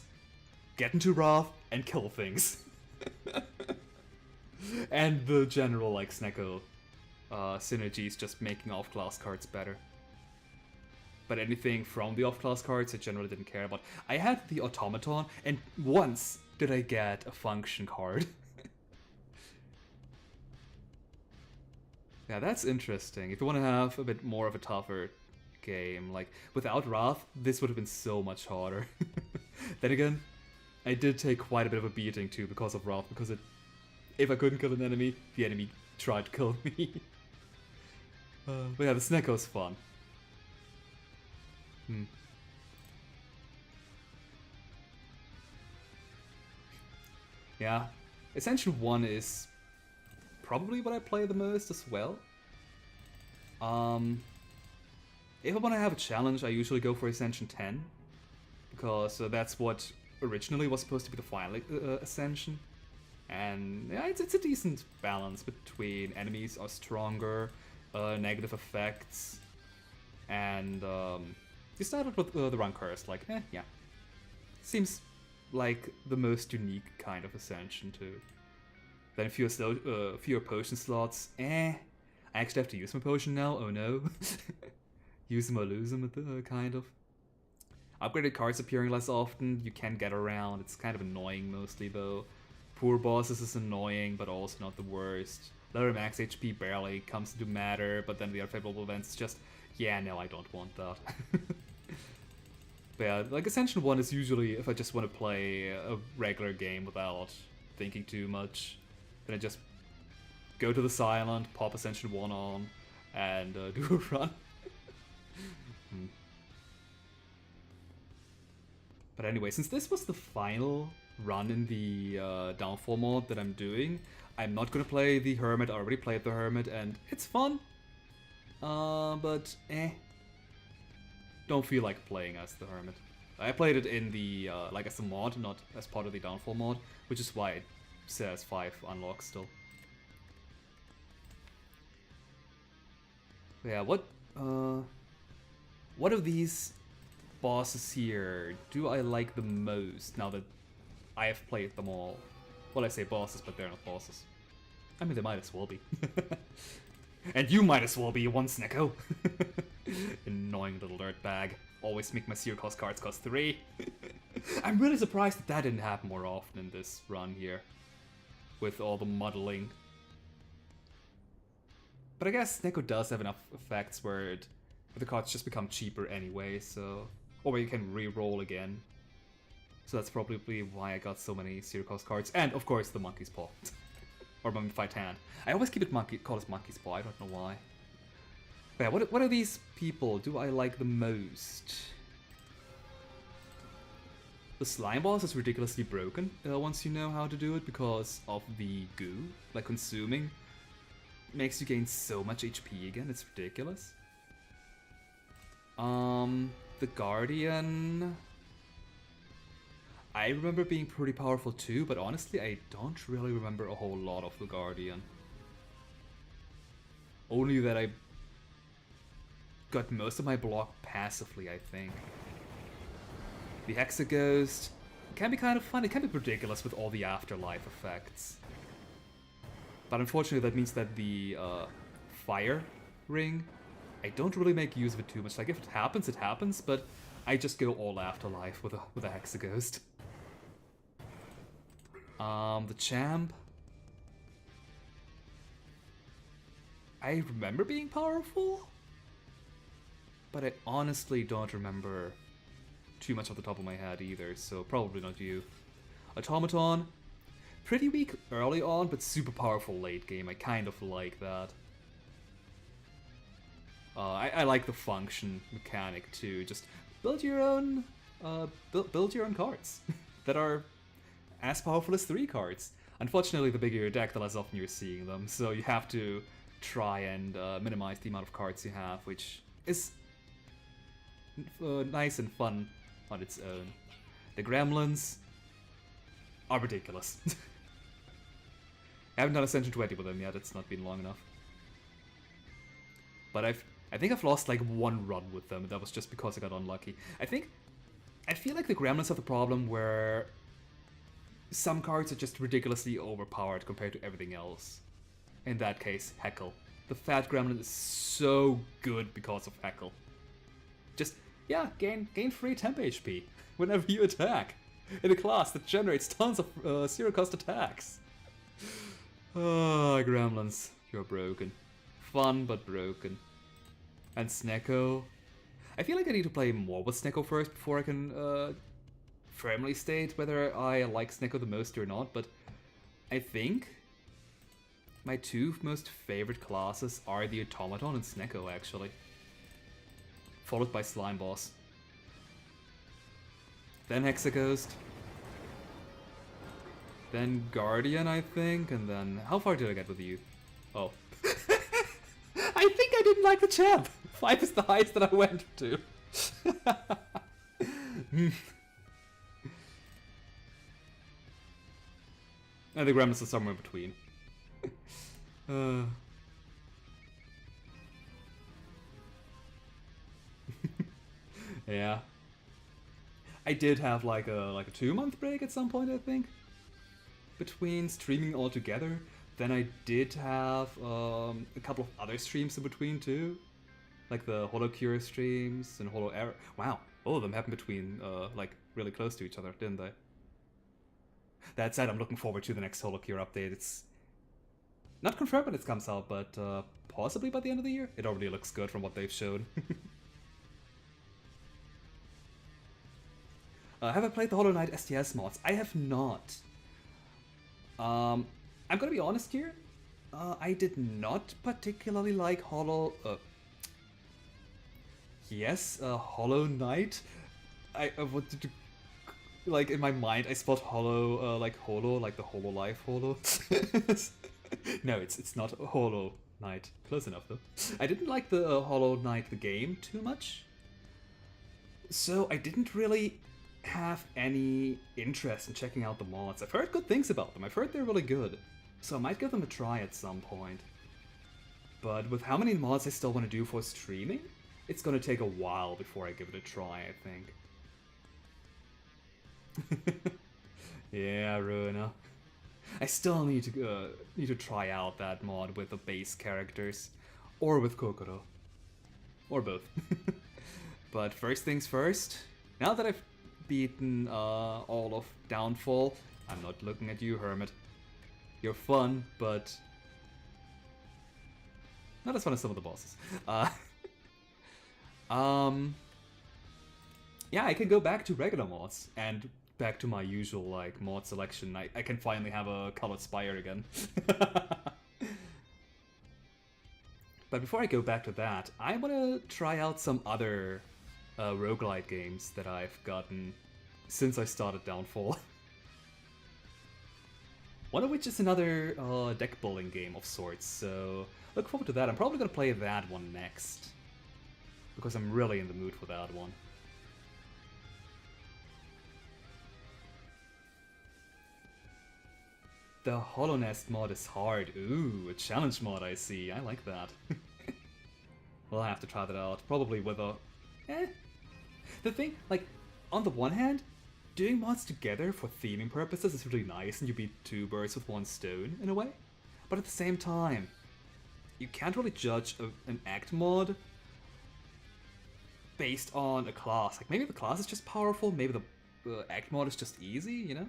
get into Wrath and kill things. And the general, like, Snecko synergy is just making off-class cards better. But anything from the off-class cards I generally didn't care about. I had the Automaton, and once did I get a function card. Yeah, that's interesting. If you want to have a bit more of a tougher game, like, without Wrath, this would have been so much harder. Then again, I did take quite a bit of a beating too because of Wrath, because if I couldn't kill an enemy, the enemy tried to kill me. But yeah, the Snecko's fun. Yeah, Ascension 1 is probably what I play the most as well. If I want to have a challenge, I usually go for Ascension 10, because that's what originally was supposed to be the final Ascension. And yeah, it's a decent balance between enemies are stronger, negative effects, and you started with the Run Curse, like, yeah. Seems like the most unique kind of Ascension too. Then fewer potion slots, I actually have to use my potion now, oh no. Use them or lose them, kind of. Upgraded cards appearing less often, you can get around, it's kind of annoying mostly though. Poor bosses is annoying, but also not the worst. Lower max HP barely comes into matter, but then the unfavorable events is just, yeah, no, I don't want that. But yeah, like Ascension 1 is usually if I just want to play a regular game without thinking too much. Then I just go to the Silent, pop Ascension 1 on, and do a run. But anyway, since this was the final run in the Downfall mod that I'm doing, I'm not gonna play the Hermit. I already played the Hermit, and it's fun. But don't feel like playing as the Hermit. I played it in the like as a mod, not as part of the Downfall mod, which is why it says 5 unlocked still. But yeah, what of these bosses here do I like the most now that I have played them all? Well, I say bosses, but they're not bosses. I mean, they might as well be. And you might as well be one, Snecko. Annoying little dirtbag. Always make my Zero cost cards cost 3. I'm really surprised that didn't happen more often in this run here. With all the muddling. But I guess Snecko does have enough effects where the cards just become cheaper anyway, so... Or where you can re-roll again. So that's probably why I got so many Zero cost cards. And, of course, the Monkey's Paw. Or Mummified Hand. I always keep it call it Monkey's Paw, I don't know why. But yeah, what are these people do I like the most? The slime boss is ridiculously broken once you know how to do it because of the goo, like consuming. Makes you gain so much HP again, it's ridiculous. The Guardian... I remember being pretty powerful too, but honestly I don't really remember a whole lot of the Guardian. Only that I got most of my block passively, I think. The Hexaghost can be kind of fun, it can be ridiculous with all the afterlife effects. But unfortunately that means that the fire ring, I don't really make use of it too much. Like if it happens, but I just go all afterlife with a Hexaghost. The champ. I remember being powerful, but I honestly don't remember too much off the top of my head either, so probably not you. Automaton, pretty weak early on, but super powerful late game. I kind of like that. I like the function mechanic too. Just build your own, build your own cards that are as powerful as 3 cards. Unfortunately, the bigger your deck, the less often you're seeing them, so you have to try and minimize the amount of cards you have, which is nice and fun on its own. The gremlins are ridiculous. I haven't done Ascension 20 with them yet, it's not been long enough. But I think I've lost like 1 run with them, and that was just because I got unlucky. I feel like the gremlins have the problem where some cards are just ridiculously overpowered compared to everything else. In that case, Heckle. The fat gremlin is so good because of Heckle. Just, yeah, gain free temp HP whenever you attack in a class that generates tons of zero-cost attacks. Ah, gremlins, you're broken. Fun, but broken. And Snecko. I feel like I need to play more with Snecko first before I can firmly state whether I like Snecko the most or not, but I think my 2 most favorite classes are the Automaton and Snecko, actually. Followed by Slime Boss. Then Hexaghost. Then Guardian, I think, and then... How far did I get with you? Oh. I think I didn't like the champ! 5 is the highest that I went to. And the gremlins are somewhere in between. Yeah. I did have like a 2-month break at some point, I think, between streaming altogether. Then I did have a couple of other streams in between too, like the HoloCure streams and Holo Error. Wow, all of them happened between like really close to each other, didn't they? That said, I'm looking forward to the next HoloCure update. It's not confirmed when it comes out, but possibly by the end of the year. It already looks good from what they've shown. Have I played the Hollow Knight STS mods? I have not. I'm gonna be honest here. I did not particularly like Hollow Knight. I wanted to, like, in my mind, I spelled Hollow like Holo, like the Hololive Holo. No, it's not Hollow Knight. Close enough though. I didn't like the Hollow Knight the game too much, so I didn't really have any interest in checking out the mods. I've heard good things about them. I've heard they're really good, so I might give them a try at some point. But with how many mods I still want to do for streaming, it's gonna take a while before I give it a try, I think. Yeah, Runa. I still need to try out that mod with the base characters, or with Kokoro, or both. But first things first. Now that I've beaten all of Downfall, I'm not looking at you, Hermit. You're fun, but not as fun as some of the bosses. Yeah, I can go back to regular mods and back to my usual like mod selection. I can finally have a colored Spire again. But before I go back to that, I want to try out some other roguelite games that I've gotten since I started Downfall. One of which is another deck building game of sorts, so look forward to that. I'm probably going to play that one next, because I'm really in the mood for that one. The Hollow Nest mod is hard. Ooh, a challenge mod, I see. I like that. We'll have to try that out. Probably with a... The thing, like, on the one hand, doing mods together for theming purposes is really nice, and you beat 2 birds with 1 stone, in a way. But at the same time, you can't really judge an act mod based on a class. Like, maybe the class is just powerful, maybe the act mod is just easy, you know?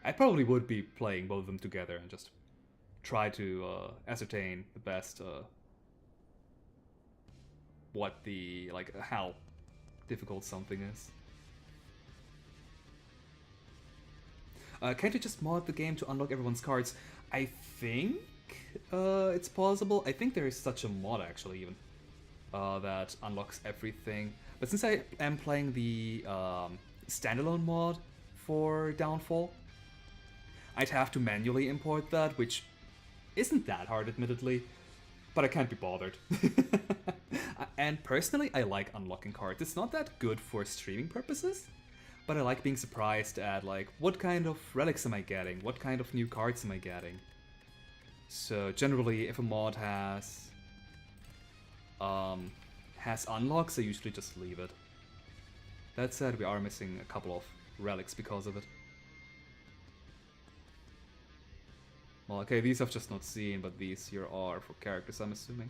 I probably would be playing both of them together and just try to ascertain the best how difficult something is. Can't you just mod the game to unlock everyone's cards? I think it's possible. I think there is such a mod actually even that unlocks everything. But since I am playing the standalone mod for Downfall, I'd have to manually import that, which isn't that hard admittedly, but I can't be bothered. And personally, I like unlocking cards. It's not that good for streaming purposes, but I like being surprised at like what kind of relics am I getting, what kind of new cards am I getting. So generally, if a mod has unlocks, I usually just leave it. That said, we are missing a couple of relics because of it. Well, okay, these I've just not seen, but these here are for characters, I'm assuming.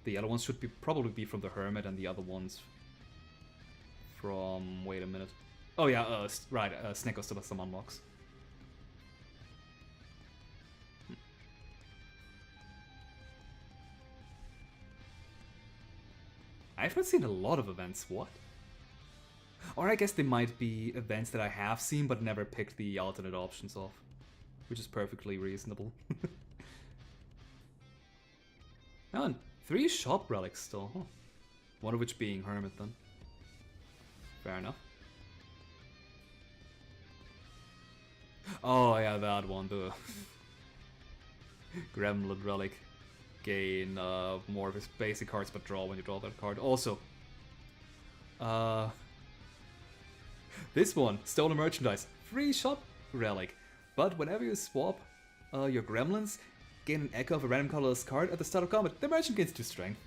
The yellow ones should probably be from the Hermit, and the other ones from... wait a minute. Oh yeah, right, Snecko still has some unlocks. I've not seen a lot of events, what? Or I guess they might be events that I have seen but never picked the alternate options of, which is perfectly reasonable. Oh, and 3 shop relics still, huh? One of which being Hermit then. Fair enough. Oh yeah, that one, the Gremlin relic. Gain more of his basic cards but draw when you draw that card. Also, this one, stolen merchandise, free shop relic. But whenever you swap your gremlins, gain an echo of a random colorless card at the start of combat. The merchant gains 2 strength.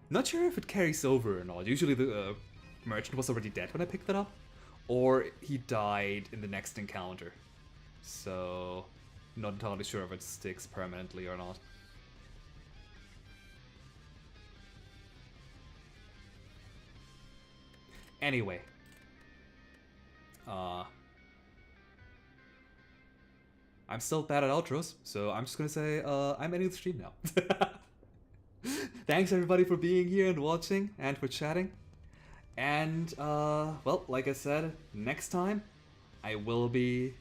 Not sure if it carries over or not. Usually the merchant was already dead when I picked that up, or he died in the next encounter. So, not entirely sure if it sticks permanently or not. Anyway. I'm still bad at outros, so I'm just gonna say I'm ending the stream now. Thanks everybody for being here and watching and for chatting. And, well, like I said, next time I will be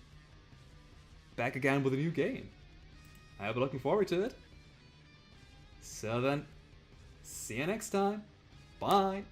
back again with a new game. I'll be looking forward to it. So then, see you next time. Bye.